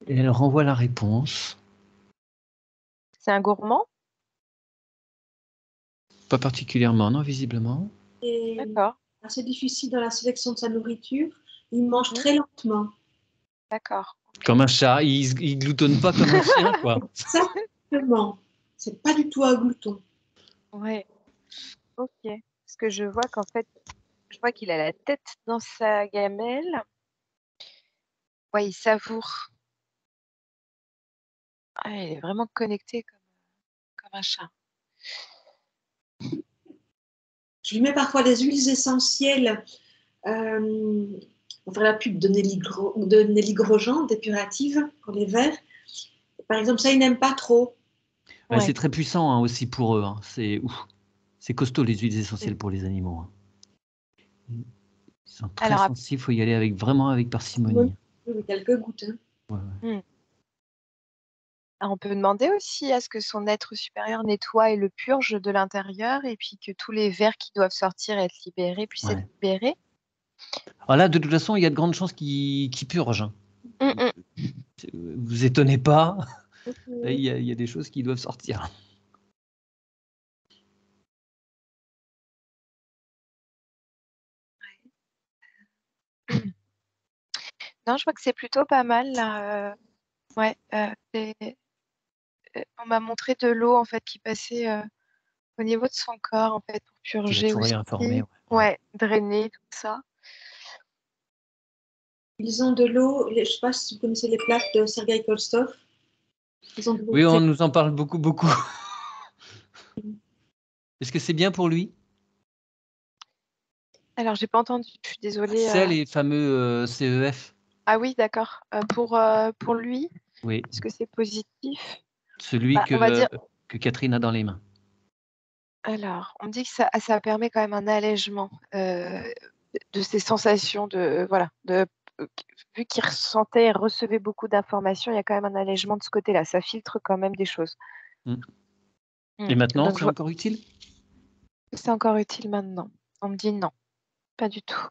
et elle renvoie la réponse. C'est un gourmand? Pas particulièrement, non, visiblement. Et D'accord. assez difficile dans la sélection de sa nourriture. Il mange Mhm. très lentement. D'accord. Comme un chat, il gloutonne pas comme un chien, quoi. Exactement. C'est pas du tout un glouton. Ouais. OK. Parce que je vois qu'en fait, je vois qu'il a la tête dans sa gamelle. Ouais, il savoure. Ah, il est vraiment connecté comme un chat. Je lui mets parfois des huiles essentielles. On va faire la pub de Nelly Grosjean, dépurative pour les vers. Par exemple, ça, ils n'aiment pas trop. Ouais, Ouais. c'est très puissant hein, aussi pour eux. Hein. C'est costaud les huiles essentielles pour les animaux. Hein. Ils sont très Alors, sensibles, il faut y aller vraiment avec parcimonie. Oui, quelques gouttes. Hein. Ouais. Alors, on peut demander aussi à ce que son être supérieur nettoie et le purge de l'intérieur et puis que tous les vers qui doivent sortir et être libérés puissent être libérés. Alors là, de toute façon, il y a de grandes chances qu'il purge. Hein. Vous étonnez pas. Là, il y a des choses qui doivent sortir. Non, je vois que c'est plutôt pas mal là. Ouais, on m'a montré de l'eau en fait qui passait au niveau de son corps en fait pour Qui va purger tout aussi. réinformer. Ouais, drainer tout ça. Ils ont de l'eau, je ne sais pas si vous connaissez les plaques de Sergei Kolstov. Ils ont de l'eau. Oui, on nous en parle beaucoup, beaucoup. Est-ce que c'est bien pour lui? Alors, j'ai pas entendu, je suis désolée. C'est les fameux CEF. Ah oui, d'accord. Pour lui, Oui. est-ce que c'est positif? Celui On va dire. que Catherine a dans les mains. Alors, on me dit que ça permet quand même un allègement de ses sensations vu qu'il ressentait et recevait beaucoup d'informations, il y a quand même un allègement de ce côté-là. Ça filtre quand même des choses. Et maintenant, Donc, c'est encore utile? c'est encore utile maintenant. On me dit non, pas du tout.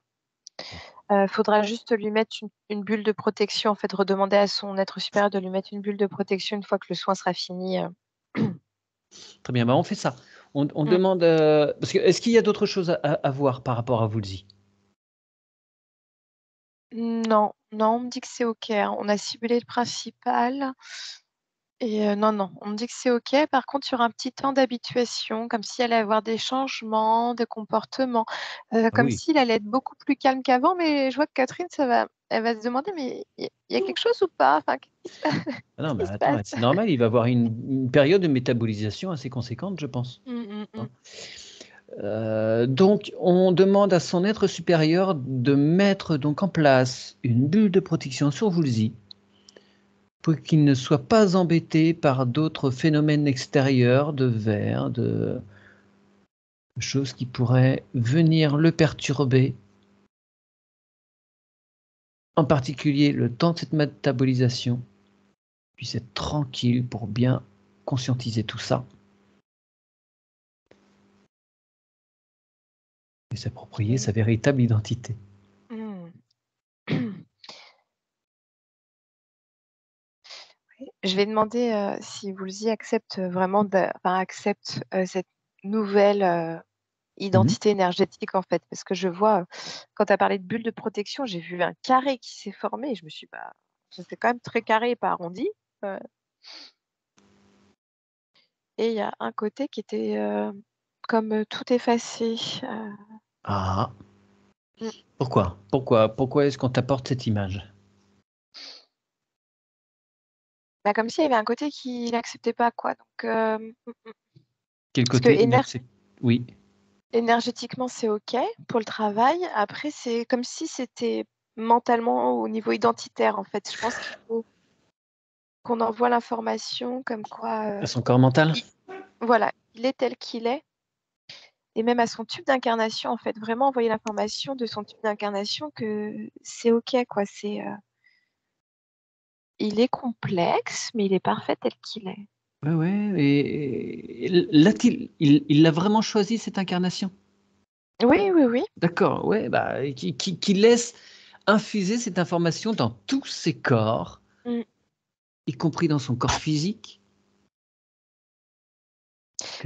Faudra juste lui mettre une bulle de protection, en fait, redemander à son être supérieur de lui mettre une bulle de protection une fois que le soin sera fini. Très bien, on fait ça. On demande. Parce que est-ce qu'il y a d'autres choses à voir par rapport à Woolsey? Non, on me dit que c'est OK. Hein. On a ciblé le principal. Et non, on me dit que c'est OK. Par contre, il y aura un petit temps d'habituation, comme s'il allait avoir des changements de comportement, comme Oui. s'il allait être beaucoup plus calme qu'avant. Mais je vois que Catherine, elle va se demander, mais il y a quelque chose ou pas? Enfin, qu'est-ce Non, mais qui se attends, passe? c'est normal, il va avoir une période de métabolisation assez conséquente, je pense. Donc, on demande à son être supérieur de mettre donc en place une bulle de protection sur Woolsey pour qu'il ne soit pas embêté par d'autres phénomènes extérieurs de vers, de choses qui pourraient venir le perturber. En particulier le temps de cette métabolisation, puisse être tranquille pour bien conscientiser tout ça. Et s'approprier sa véritable identité. Je vais demander si Woolsey accepte vraiment accepte cette nouvelle identité énergétique en fait, parce que je vois quand tu as parlé de bulle de protection, j'ai vu un carré qui s'est formé et je me suis c'est quand même très carré et pas arrondi. Et il y a un côté qui était comme tout effacé. Ah. Pourquoi est-ce qu'on t'apporte cette image? Comme s'il y avait un côté qui n'acceptait pas quoi. Donc, Quel parce que côté Oui. énergétiquement c'est OK pour le travail. Après c'est comme si c'était mentalement au niveau identitaire en fait. Je pense qu'il faut qu'on envoie l'information comme quoi À son corps mental? il est tel qu'il est. Et même à son tube d'incarnation, en fait, vraiment envoyer l'information de son tube d'incarnation que c'est OK, quoi. Il est complexe, mais il est parfait tel qu'il est. Ouais. Et il l'a vraiment choisi cette incarnation? Oui. D'accord, ouais, qui laisse infuser cette information dans tous ses corps, y compris dans son corps physique.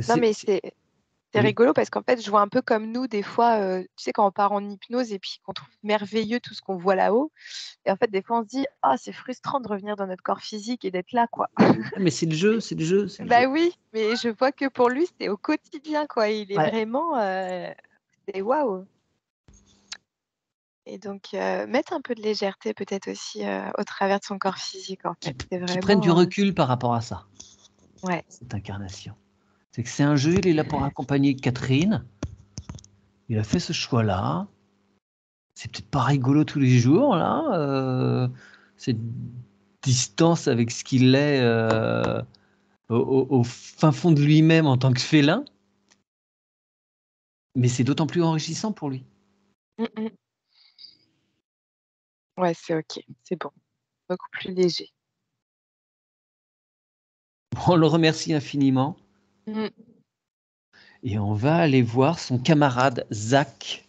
Non, mais c'est rigolo parce qu'en fait, je vois un peu comme nous, des fois, tu sais, quand on part en hypnose et puis qu'on trouve merveilleux tout ce qu'on voit là-haut. Et en fait, des fois, on se dit, c'est frustrant de revenir dans notre corps physique et d'être là, quoi. Mais c'est le jeu. Oui, mais je vois que pour lui, c'est au quotidien, quoi. Il est vraiment, c'est waouh. Et donc, mettre un peu de légèreté peut-être aussi au travers de son corps physique, en fait. Qui prennent du recul par rapport à ça. Ouais. Cette incarnation. C'est que c'est un jeu, il est là pour accompagner Catherine. Il a fait ce choix-là. C'est peut-être pas rigolo tous les jours, là, cette distance avec ce qu'il est au fin fond de lui-même en tant que félin. Mais c'est d'autant plus enrichissant pour lui. Ouais, c'est ok, c'est bon. Beaucoup plus léger. On le remercie infiniment Mm. et on va aller voir son camarade Zach.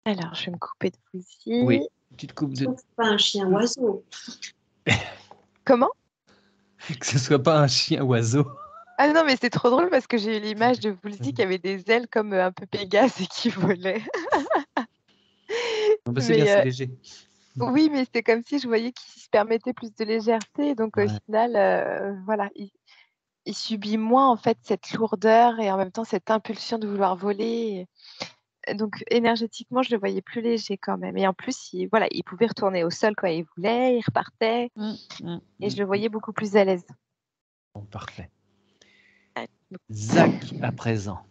Alors, je vais me couper de vous ici. Oui, tu te coupes de... C'est pas un chien oiseau. Comment? Que ce soit pas un chien oiseau. Ah non, mais c'est trop drôle parce que j'ai eu l'image de Woolsey qui avait des ailes comme un peu Pégase et qui volait. Non, bah, c'est bien, Mais c'est léger. oui, mais c'est comme si je voyais qu'il se permettait plus de légèreté. Donc au Ouais. final, voilà, il subit moins en fait cette lourdeur et en même temps cette impulsion de vouloir voler. Donc énergétiquement, je le voyais plus léger quand même. Et en plus, voilà, il pouvait retourner au sol quand il voulait, il repartait et je le voyais beaucoup plus à l'aise. Bon, parfait. Ouais. Zach, à présent.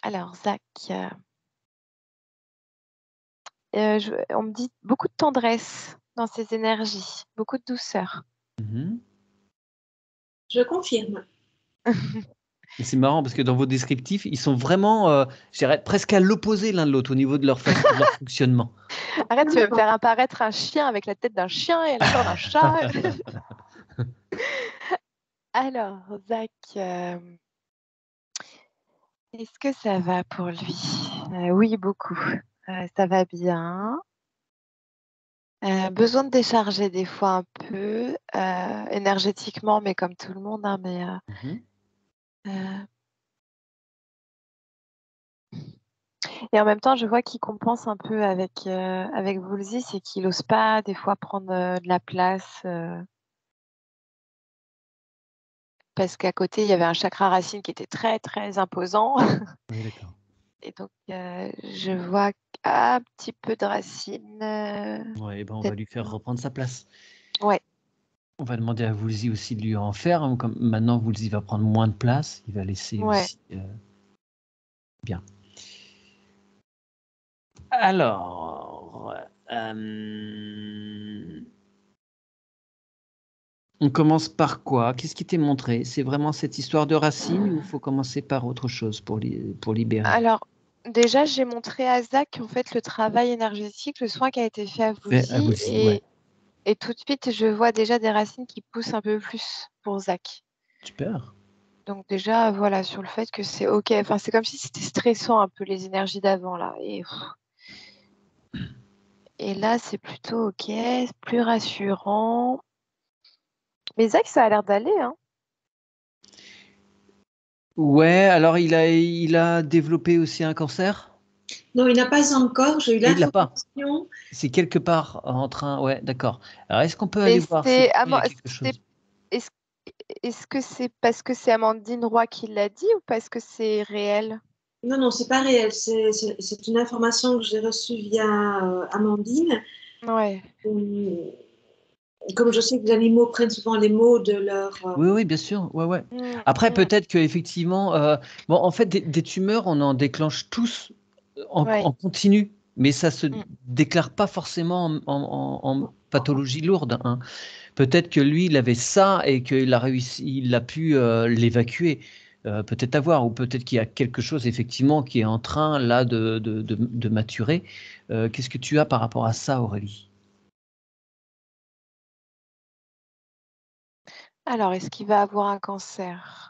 Alors, Zach, on me dit beaucoup de tendresse dans ses énergies, beaucoup de douceur. Je confirme. Et c'est marrant parce que dans vos descriptifs, ils sont vraiment, je dirais, presque à l'opposé l'un de l'autre au niveau de leur fonctionnement. Arrête, tu vas me faire apparaître un chien avec la tête d'un chien et la peur d'un chat. Alors, Zach, est-ce que ça va pour lui? Oui, beaucoup. Ça va bien. Besoin de décharger des fois un peu, énergétiquement, mais comme tout le monde. Hein, mais, et en même temps, je vois qu'il compense un peu avec Woolsey, c'est qu'il n'ose pas des fois prendre de la place. Parce qu'à côté, il y avait un chakra racine qui était très, très imposant. Oui, d'accord. Et donc, je vois un petit peu de racine. Ouais, ben on va lui faire reprendre sa place. Ouais. On va demander à Woolsey aussi de lui en faire. Hein, comme maintenant, Woolsey va prendre moins de place. Il va laisser aussi. Bien. Alors, on commence par quoi? Qu'est-ce qui t'est montré? C'est vraiment cette histoire de racine ou il faut commencer par autre chose pour libérer? Alors, déjà, j'ai montré à Zach en fait le travail énergétique, le soin qui a été fait à Woolsey. Ouais. Et tout de suite, je vois déjà des racines qui poussent un peu plus pour Zach. Super. Donc déjà, voilà, sur le fait que c'est OK. Enfin, c'est comme si c'était stressant un peu les énergies d'avant là. Et là, c'est plutôt OK, plus rassurant. Mais Zach, ça a l'air d'aller, hein. Ouais, alors il a développé aussi un cancer? Non, il n'a pas encore. J'ai eu Il l'a pas. l'information. C'est quelque part en train. Ouais, d'accord. Alors, est-ce qu'on peut Mais aller voir si il y a quelque chose? Est-ce que c'est parce que c'est Amandine Roy qui l'a dit ou parce que c'est réel? Non, non, c'est pas réel. C'est une information que j'ai reçue via Amandine. Ouais. Comme je sais que les animaux prennent souvent les mots de leur... Oui, bien sûr. Ouais. Après, peut-être qu'effectivement, bon, en fait, des tumeurs, on en déclenche tous en continu, mais ça se déclare pas forcément en pathologie lourde. Hein. Peut-être que lui, il avait ça et qu'il a réussi, il a pu l'évacuer. Peut-être avoir, ou peut-être qu'il y a quelque chose effectivement qui est en train là de maturer. Qu'est-ce que tu as par rapport à ça, Aurélie? Alors, est-ce qu'il va avoir un cancer?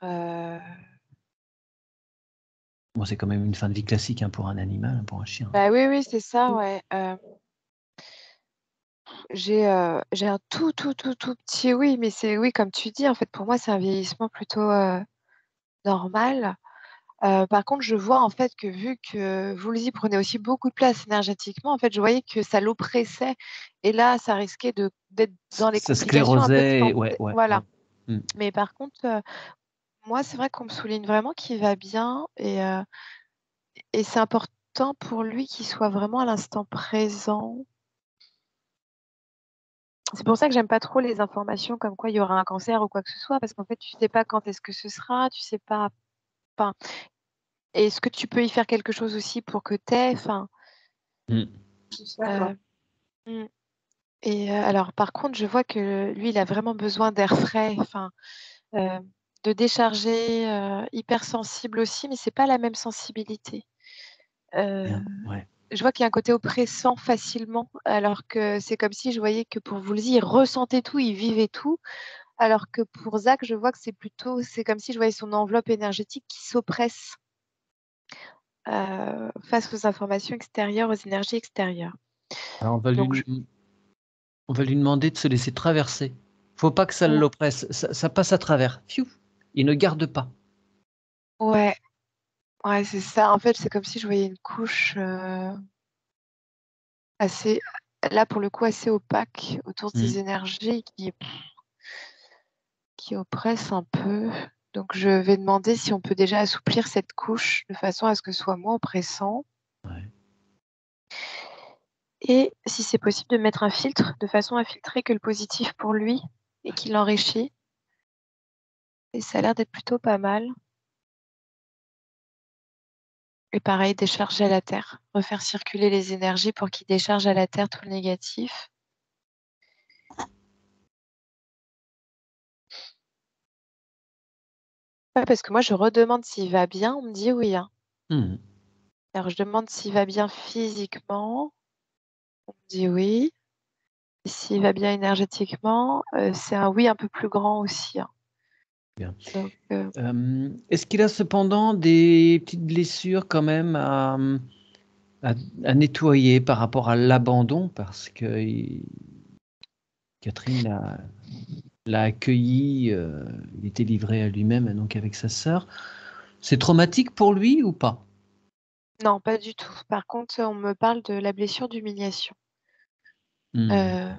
Bon, c'est quand même une fin de vie classique hein, pour un animal, hein, pour un chien. Bah oui, c'est ça, ouais. J'ai un tout petit oui, mais c'est oui, comme tu dis, en fait, pour moi, c'est un vieillissement plutôt normal. Par contre, je vois en fait que vu que Woolsey prenait aussi beaucoup de place énergétiquement, en fait, je voyais que ça l'oppressait. Et là, ça risquait d'être dans les Ça complications un peu de sclérosait, santé. ouais. Voilà. Mm. Mais par contre, moi, c'est vrai qu'on me souligne vraiment qu'il va bien et c'est important pour lui qu'il soit vraiment à l'instant présent. C'est pour ça que j'aime pas trop les informations comme quoi il y aura un cancer ou quoi que ce soit, parce qu'en fait, tu sais pas quand est-ce que ce sera, tu sais pas. Enfin, Et est-ce que tu peux y faire quelque chose aussi pour que t'aies, Mm. D'accord. mm. Et alors, par contre, je vois que lui, il a vraiment besoin d'air frais, de décharger, hypersensible aussi, mais c'est pas la même sensibilité. Bien. Ouais. Je vois qu'il y a un côté oppressant facilement, alors que c'est comme si je voyais que pour Woolsey, il ressentait tout, il vivait tout, alors que pour Zach, je vois que c'est comme si je voyais son enveloppe énergétique qui s'oppresse face aux informations extérieures, aux énergies extérieures. Alors, Donc, on va lui demander de se laisser traverser. Faut pas que ça ouais, l'oppresse. Ça passe à travers. Pfiou. Il ne garde pas. ouais, ouais, c'est ça. En fait, c'est comme si je voyais une couche assez, là pour le coup, assez opaque autour de ces Mm. énergies qui oppressent un peu. Donc, je vais demander si on peut déjà assouplir cette couche de façon à ce que ce soit moins oppressant. Ouais. Et si c'est possible de mettre un filtre de façon à filtrer que le positif pour lui et qu'il l'enrichit. Et ça a l'air d'être plutôt pas mal. Et pareil, décharger à la Terre. Refaire circuler les énergies pour qu'il décharge à la Terre tout le négatif. Ouais, parce que moi, je redemande s'il va bien. On me dit oui, hein. Mm. Alors, je demande s'il va bien physiquement. On me dit oui. Et s'il va bien énergétiquement, c'est un oui un peu plus grand aussi, hein. Bien. Donc, Est-ce qu'il a cependant des petites blessures quand même à nettoyer par rapport à l'abandon? Parce que Catherine l'a accueilli, il était livré à lui-même, donc avec sa sœur. C'est traumatique pour lui ou pas? non, pas du tout. Par contre, on me parle de la blessure d'humiliation. Hmm.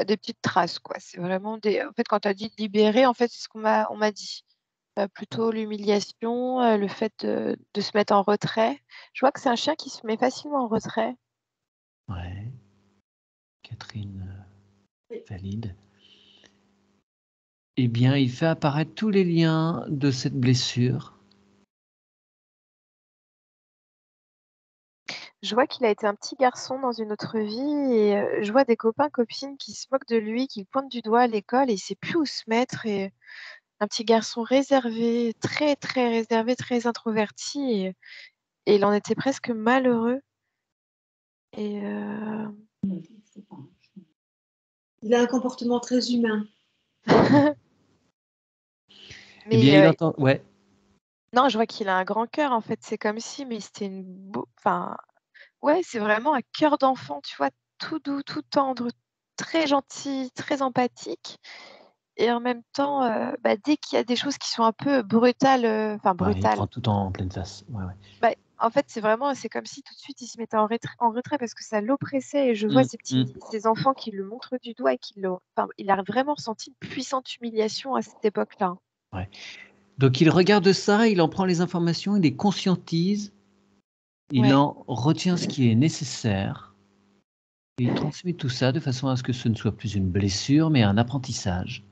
Des petites traces, quoi. C'est vraiment des. En fait, quand tu as dit de libérer, en fait, c'est ce on m'a dit. Plutôt l'humiliation, le fait de se mettre en retrait. Je vois que c'est un chien qui se met facilement en retrait. Ouais, Catherine valide. Eh bien, il fait apparaître tous les liens de cette blessure. Je vois qu'il a été un petit garçon dans une autre vie et je vois des copains, copines qui se moquent de lui, qui le pointent du doigt à l'école et il sait plus où se mettre. Et un petit garçon réservé, très, très réservé, très introverti et il en était presque malheureux. Et Il a un comportement très humain. Eh bien, mais il entend. Ouais. non, je vois qu'il a un grand cœur en fait. C'est comme si, mais c'était enfin, ouais, c'est vraiment un cœur d'enfant, tu vois, tout doux, tout tendre, très gentil, très empathique. Et en même temps, dès qu'il y a des choses qui sont un peu brutales, Ouais, il brutales, prend tout en pleine face. Ouais, ouais. en fait, c'est comme si tout de suite il se mettait en retrait parce que ça l'oppressait. Et je vois Mm, mm. ces enfants qui le montrent du doigt et il a vraiment ressenti une puissante humiliation à cette époque-là. Ouais. Donc, il regarde ça, il en prend les informations, il les conscientise, il Ouais. en retient ce qui est nécessaire, et il transmet tout ça de façon à ce que ce ne soit plus une blessure, mais un apprentissage.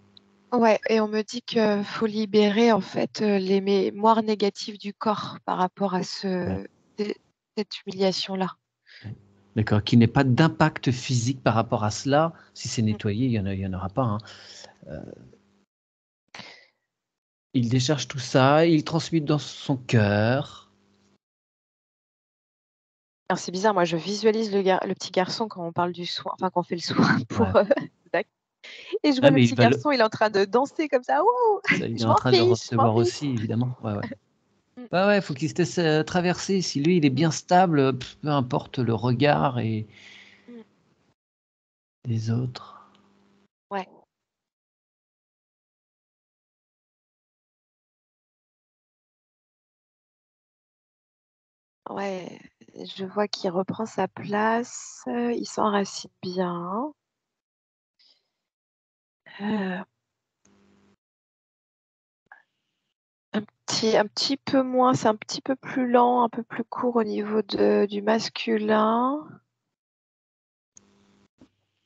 Ouais, et on me dit qu'il faut libérer en fait les mémoires négatives du corps par rapport à Ouais, cette humiliation-là. ouais. D'accord, qu'il n'ait pas d'impact physique par rapport à cela. Si c'est Mm. nettoyé, il y en aura pas, hein. Il décharge tout ça, il transmute dans son cœur. Alors c'est bizarre, moi je visualise le petit garçon quand on parle du soin, enfin quand on fait le soin Ouais. pour Zach. Et je vois Ah, le mais petit garçon, il est en train de danser comme ça. Ouh, il est je en m'en train de le fiche, je m'en recevoir fiche. aussi, évidemment. Ouais, ouais. Mm, Ouais, ouais, faut qu'il se laisse traverser. Si lui, il est bien stable, peu importe le regard et mm. des autres. Ouais, ouais, je vois qu'il reprend sa place, il s'enracine bien. Euh, un petit peu moins, c'est un petit peu plus lent, un peu plus court au niveau du masculin.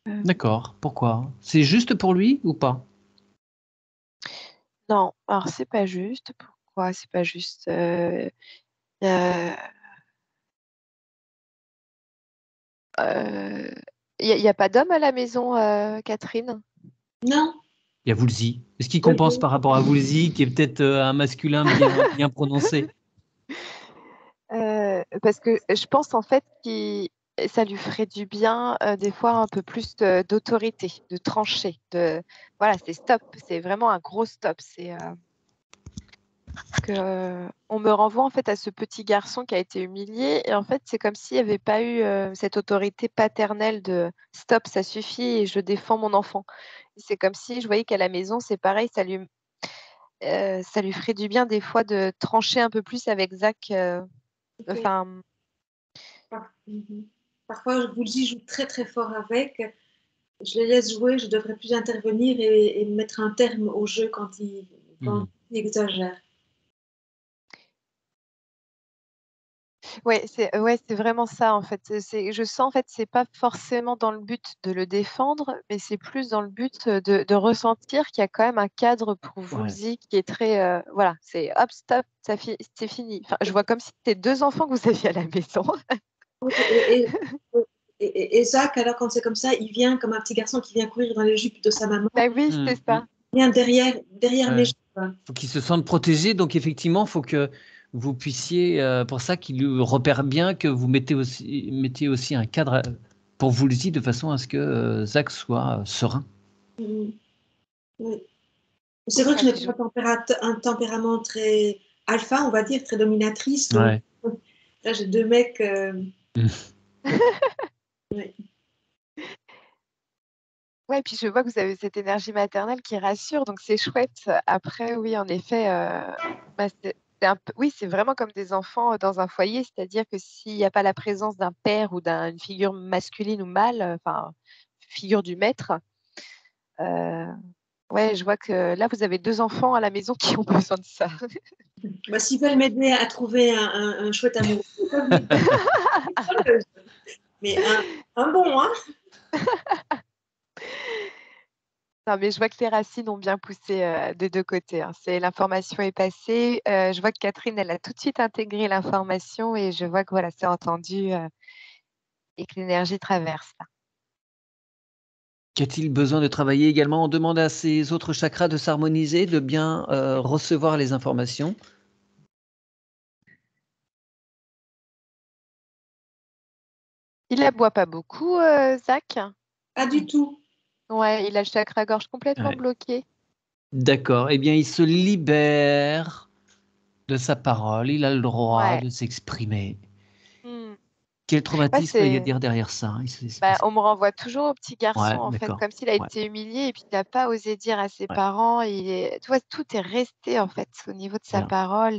Euh, D'accord. Pourquoi? C'est juste pour lui ou pas? non, alors c'est pas juste. Pourquoi c'est pas juste? Euh, euh, Il n'y a pas d'homme à la maison, Catherine? Non, Il y a Woolsey. Est-ce qu'il oui, compense oui. par rapport à Woolsey, qui est peut-être un masculin bien prononcé? Parce que je pense en fait que ça lui ferait du bien des fois un peu plus d'autorité, de trancher, voilà, c'est stop, c'est vraiment un gros stop. C'est que on me renvoie en fait à ce petit garçon qui a été humilié et en fait c'est comme s'il n'y avait pas eu cette autorité paternelle de stop, ça suffit et je défends mon enfant. C'est comme si je voyais qu'à la maison c'est pareil, ça lui ferait du bien des fois de trancher un peu plus avec Zach. Ok. Enfin, Mhm. Parfois, je vous le dis, je joue très très fort avec. Je les laisse jouer, je devrais plus intervenir et mettre un terme au jeu quand Hmm. il exagère. ouais, c'est vraiment ça en fait. Je sens en fait, c'est pas forcément dans le but de le défendre, mais c'est plus dans le but de ressentir qu'il y a quand même un cadre pour Ouais. Woolsey qui est très, voilà, c'est hop, stop, c'est fini. Enfin, je vois comme si c'était deux enfants que vous aviez à la maison. Et, et Zach, alors quand c'est comme ça, il vient comme un petit garçon qui vient courir dans les jupes de sa maman, Bah oui, Hmm, c'est hmm. ça. il vient derrière mes Ouais. jupes. Faut qu'il se sente protégé, donc effectivement, faut que vous puissiez, pour ça qu'il repère bien que vous mettiez aussi un cadre pour Woolsey de façon à ce que Zach soit serein. Mhm. Oui. C'est vrai que Ouais, je n'ai puis pas un tempérament très alpha, on va dire, très dominatrice. Donc Ouais. là, j'ai deux mecs. Hmm. Ouais. ouais, puis je vois que vous avez cette énergie maternelle qui rassure, donc c'est chouette. Après, oui, en effet, bah, c'est oui, c'est vraiment comme des enfants dans un foyer, c'est-à-dire que s'il n'y a pas la présence d'un père ou d'une figure masculine ou mâle, enfin, figure du maître, euh, ouais, je vois que là, vous avez deux enfants à la maison qui ont besoin de ça. Bah, s'ils veulent m'aider à trouver un chouette amoureux, ils peuvent m'aider. Mais un bon, hein? Non, mais je vois que les racines ont bien poussé des deux côtés, hein. L'information est passée. Je vois que Catherine, elle a tout de suite intégré l'information et je vois que voilà, c'est entendu et que l'énergie traverse là. Qu'a-t-il besoin de travailler également? On demande à ses autres chakras de s'harmoniser, de bien recevoir les informations. Il la boit pas beaucoup, Zach. Pas du tout. Ouais, il a le chakra-gorge complètement Ouais. bloqué. D'accord. Eh bien, il se libère de sa parole. Il a le droit Ouais. de s'exprimer. Hmm. Quel Ouais, traumatisme il y a dire derrière ça, hein? C'est bah, passé. on me renvoie toujours au petit garçon Ouais, en fait, d'accord. comme s'il a Ouais, été humilié et puis il n'a pas osé dire à ses ouais. parents. Tu vois, tout est resté en fait au niveau de sa Voilà. parole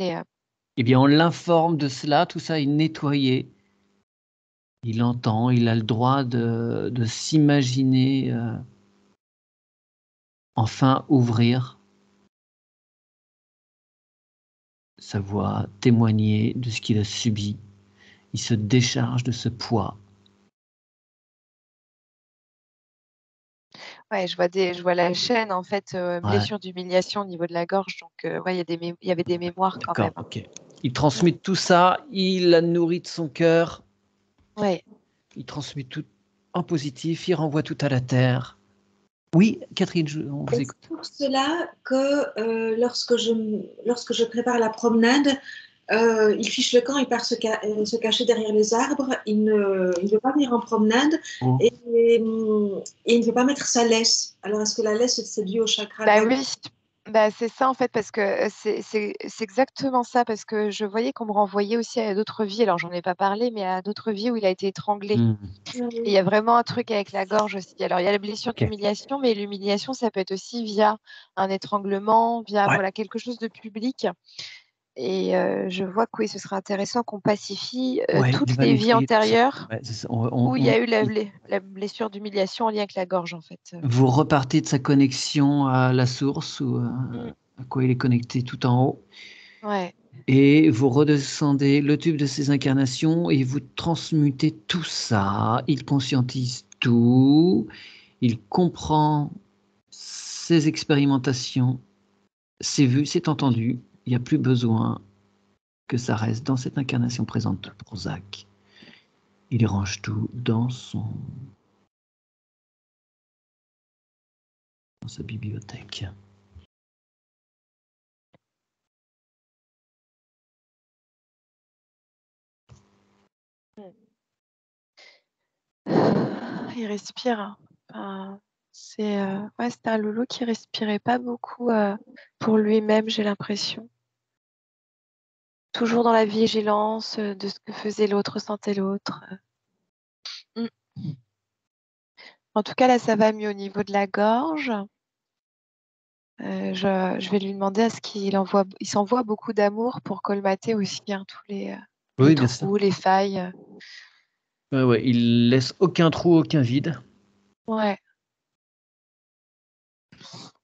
Eh bien, on l'informe de cela. Tout ça est nettoyé. Il entend. Il a le droit de s'imaginer enfin ouvrir sa voix, témoigner de ce qu'il a subi. Il se décharge de ce poids. ouais, je vois la chaîne en fait, Ouais, blessure d'humiliation au niveau de la gorge. Donc ouais, il y avait des mémoires quand d'accord, même. ok. Il Mm. transmet tout ça, il la nourrit de son cœur, Ouais. il transmet tout en positif, il renvoie tout à la terre. Oui, Catherine, on vous Et c'est écoute. pour cela que lorsque je prépare la promenade, il fiche le camp, il part se cacher derrière les arbres, il ne veut pas venir en promenade Oh. et, et il ne veut pas mettre sa laisse. Alors, est-ce que la laisse, c'est dû au chakra de Bah la... oui, bah, c'est ça en fait, parce que c'est exactement ça, parce que je voyais qu'on me renvoyait aussi à d'autres vies, alors j'en ai pas parlé, mais à d'autres vies où il a été étranglé. Hmm. Et il y a vraiment un truc avec la gorge aussi. Alors il y a la blessure Ok. d'humiliation, mais l'humiliation, ça peut être aussi via un étranglement, via Ouais. voilà, quelque chose de public. Et je vois que oui, ce serait intéressant qu'on pacifie Ouais, il toutes va les vies nettoyer tout ça. antérieures Ouais, c'est ça. où il y a eu la blessure d'humiliation en lien avec la gorge en fait. Vous repartez de sa connexion à la source ou Mm. à quoi il est connecté tout en haut. Ouais. Et vous redescendez le tube de ces incarnations et vous transmutez tout ça. Il conscientise tout. Il comprend ses expérimentations. C'est vu, c'est entendu. Il n'y a plus besoin que ça reste dans cette incarnation présente pour Zach. Il range tout dans sa bibliothèque. Il respire. Enfin, c'est c'était un loulou qui respirait pas beaucoup pour lui-même, j'ai l'impression. Toujours dans la vigilance de ce que faisait l'autre, sentait l'autre. En tout cas, là, ça va mieux au niveau de la gorge. Je vais lui demander à ce qu'il s'envoie beaucoup d'amour pour colmater aussi tous les Oui, bien sûr. trous, les failles. Ouais, il laisse aucun trou, aucun vide. Ouais.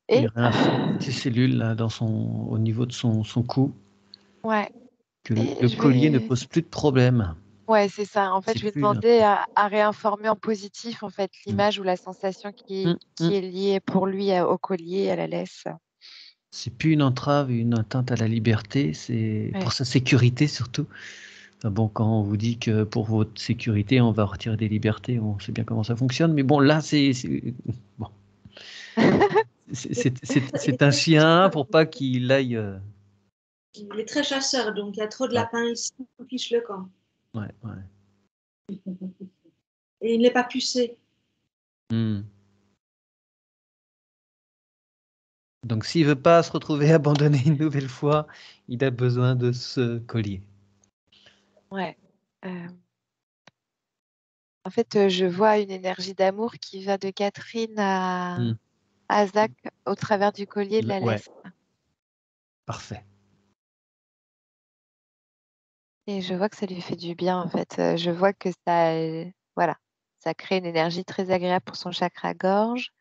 Il Et réinforme ses cellules là, au niveau de son cou, ouais. que Et le collier ne pose plus de problème. Ouais, c'est ça. En fait, C'est je vais plus. demander à réinformer en positif en fait l'image ou la sensation qui Mm. est liée pour lui au collier, à la laisse. C'est plus une entrave, une atteinte à la liberté, c'est Ouais. pour sa sécurité surtout. Enfin bon, quand on vous dit que pour votre sécurité, on va retirer des libertés, on sait bien comment ça fonctionne. Mais bon, là, bon. C'est un chien pour pas qu'il aille. Il est très chasseur, donc il y a trop de Ouais. lapins ici, on fiche le camp. Ouais, ouais. Et il n'est pas pucé. Hmm. Donc, s'il veut pas se retrouver abandonné une nouvelle fois, il a besoin de ce collier. Ouais. En fait, je vois une énergie d'amour qui va de Catherine Hmm. à Zach au travers du collier de la Ouais, laisse. parfait. Et je vois que ça lui fait du bien, en fait. Je vois que voilà, ça crée une énergie très agréable pour son chakra gorge.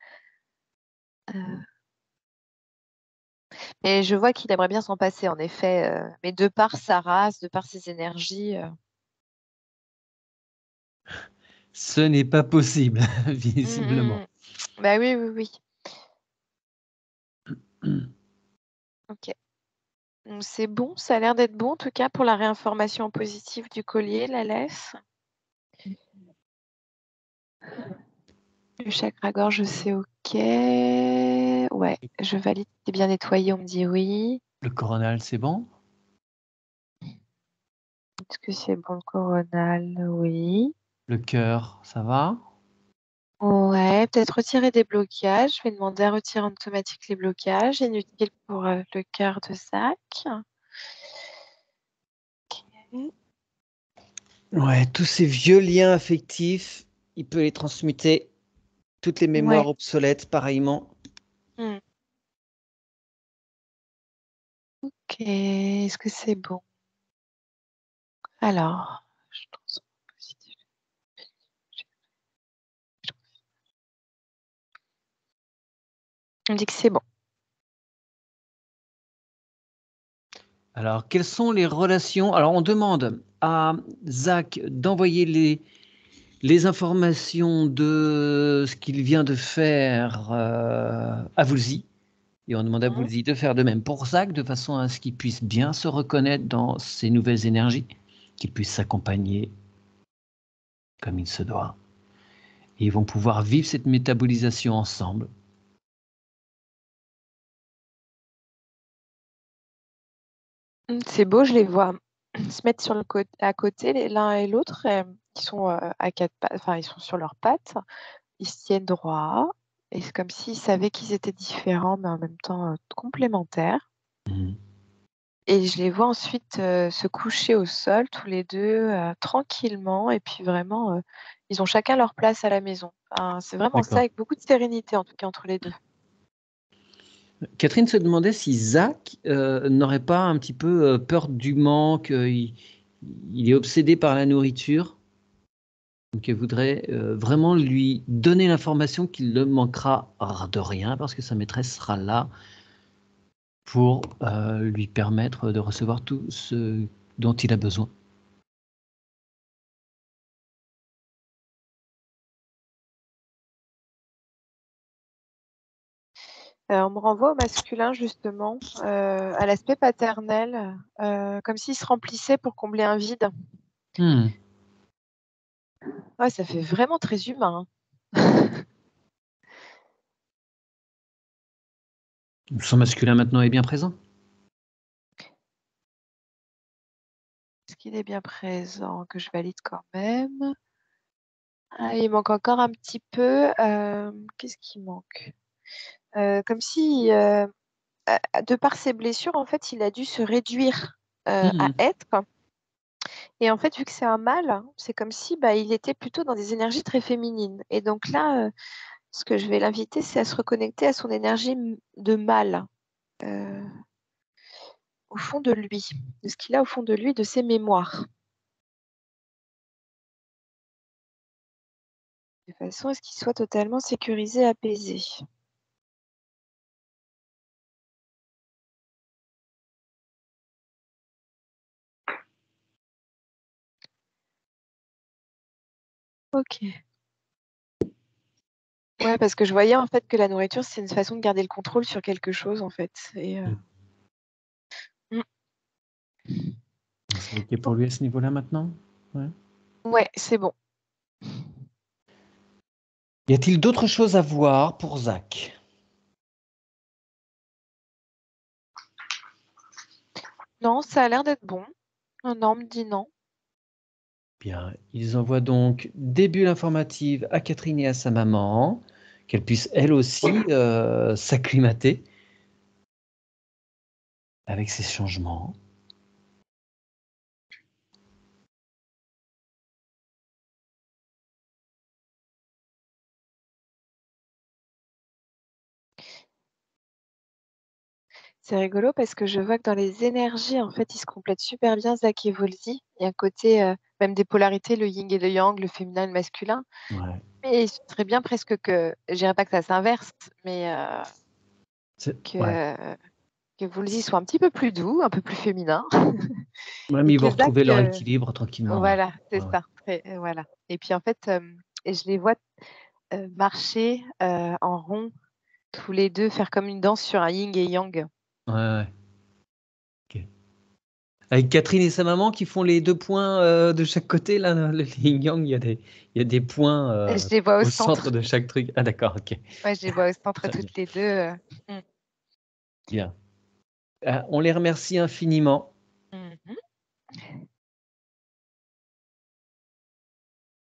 Et je vois qu'il aimerait bien s'en passer, en effet. Mais de par sa race, de par ses énergies. Ce n'est pas possible, visiblement. Bah oui, oui, oui. Ok. Donc, c'est bon, ça a l'air d'être bon, en tout cas, pour la réinformation positive du collier, la laisse. Le chakra gorge, c'est OK. Ouais, je valide. C'est bien nettoyé, on me dit oui. Le coronal, c'est bon? Est-ce que c'est bon le coronal? Oui. Le cœur, ça va? Ouais, peut-être retirer des blocages. Je vais demander à retirer en automatique les blocages. Inutile pour le cœur de Zach. Ok. Ouais, tous ces vieux liens affectifs, il peut les transmuter. Toutes les mémoires Ouais. obsolètes, pareillement. Hmm. Ok, est-ce que c'est bon? Alors, je transforme en positif. On me dit que c'est bon. Alors, quelles sont les relations? Alors, on demande à Zach d'envoyer les informations de ce qu'il vient de faire à Woolsey. Et on demande à Woolsey de faire de même pour Zach, de façon à ce qu'il puisse bien se reconnaître dans ces nouvelles énergies, qu'il puisse s'accompagner comme il se doit. Et ils vont pouvoir vivre cette métabolisation ensemble. C'est beau, je les vois se mettre à côté l'un et l'autre. Ils sont à quatre pattes, enfin ils sont sur leurs pattes. Ils se tiennent droit. Et c'est comme s'ils savaient qu'ils étaient différents, mais en même temps complémentaires. Mhm. Et je les vois ensuite se coucher au sol, tous les deux, tranquillement. Et puis vraiment, ils ont chacun leur place à la maison. Enfin, c'est vraiment ça, D'accord. avec beaucoup de sérénité, en tout cas, entre les deux. Catherine se demandait si Zach n'aurait pas un petit peu peur du manque. Il est obsédé par la nourriture. Donc, elle voudrait vraiment lui donner l'information qu'il ne manquera de rien parce que sa maîtresse sera là pour lui permettre de recevoir tout ce dont il a besoin. On me renvoie au masculin, justement, à l'aspect paternel, comme s'il se remplissait pour combler un vide. Hmm. Ouais, ça fait vraiment très humain. Hein. Son masculin maintenant est bien présent? Est-ce qu'il est bien présent? Que je valide quand même. Ah, il manque encore un petit peu. Qu'est-ce qui manque? Comme si, de par ses blessures, en fait, il a dû se réduire à Hmm. être. Et en fait, vu que c'est un mâle, c'est comme si il était plutôt dans des énergies très féminines. Et donc là, ce que je vais l'inviter, c'est à se reconnecter à son énergie de mâle, euh, au fond de lui, de ce qu'il a au fond de lui, de ses mémoires. De façon à ce qu'il soit totalement sécurisé, apaisé. Ok. Ouais, parce que je voyais en fait que la nourriture, c'est une façon de garder le contrôle sur quelque chose, en fait. Et, mm. C'est OK pour lui à ce niveau-là maintenant? Ouais. Ouais, c'est bon. Y a-t-il d'autres choses à voir pour Zach? Non, ça a l'air d'être bon. Non, on me dit non. Bien, ils envoient donc des bulles informatives à Catherine et à sa maman, qu'elle puisse elle aussi s'acclimater avec ces changements. C'est rigolo parce que je vois que dans les énergies, en fait, ils se complètent super bien, Zach et Volzy. Il y a un côté, même des polarités, le yin et le yang, le féminin et le masculin. Ouais. Mais il serait bien presque que, je dirais pas que ça s'inverse, mais Ouais. que Volzy soit un petit peu plus doux, un peu plus féminin. Ouais, mais Et ils vont que Zach, retrouver leur équilibre tranquillement. Ouais. voilà, c'est Ouais, ouais. ça. Voilà. Et puis en fait, et je les vois marcher en rond, tous les deux, faire comme une danse sur un yin et yang. Ouais, ouais. Ok. Avec Catherine et sa maman qui font les 2 points de chaque côté, là, le yin-yang, il y a des points Je les vois au au centre centre. de chaque truc. Ah d'accord, ok. Ouais, je les vois au centre Très bien. toutes les deux. Mm. Bien. On les remercie infiniment. Mhm.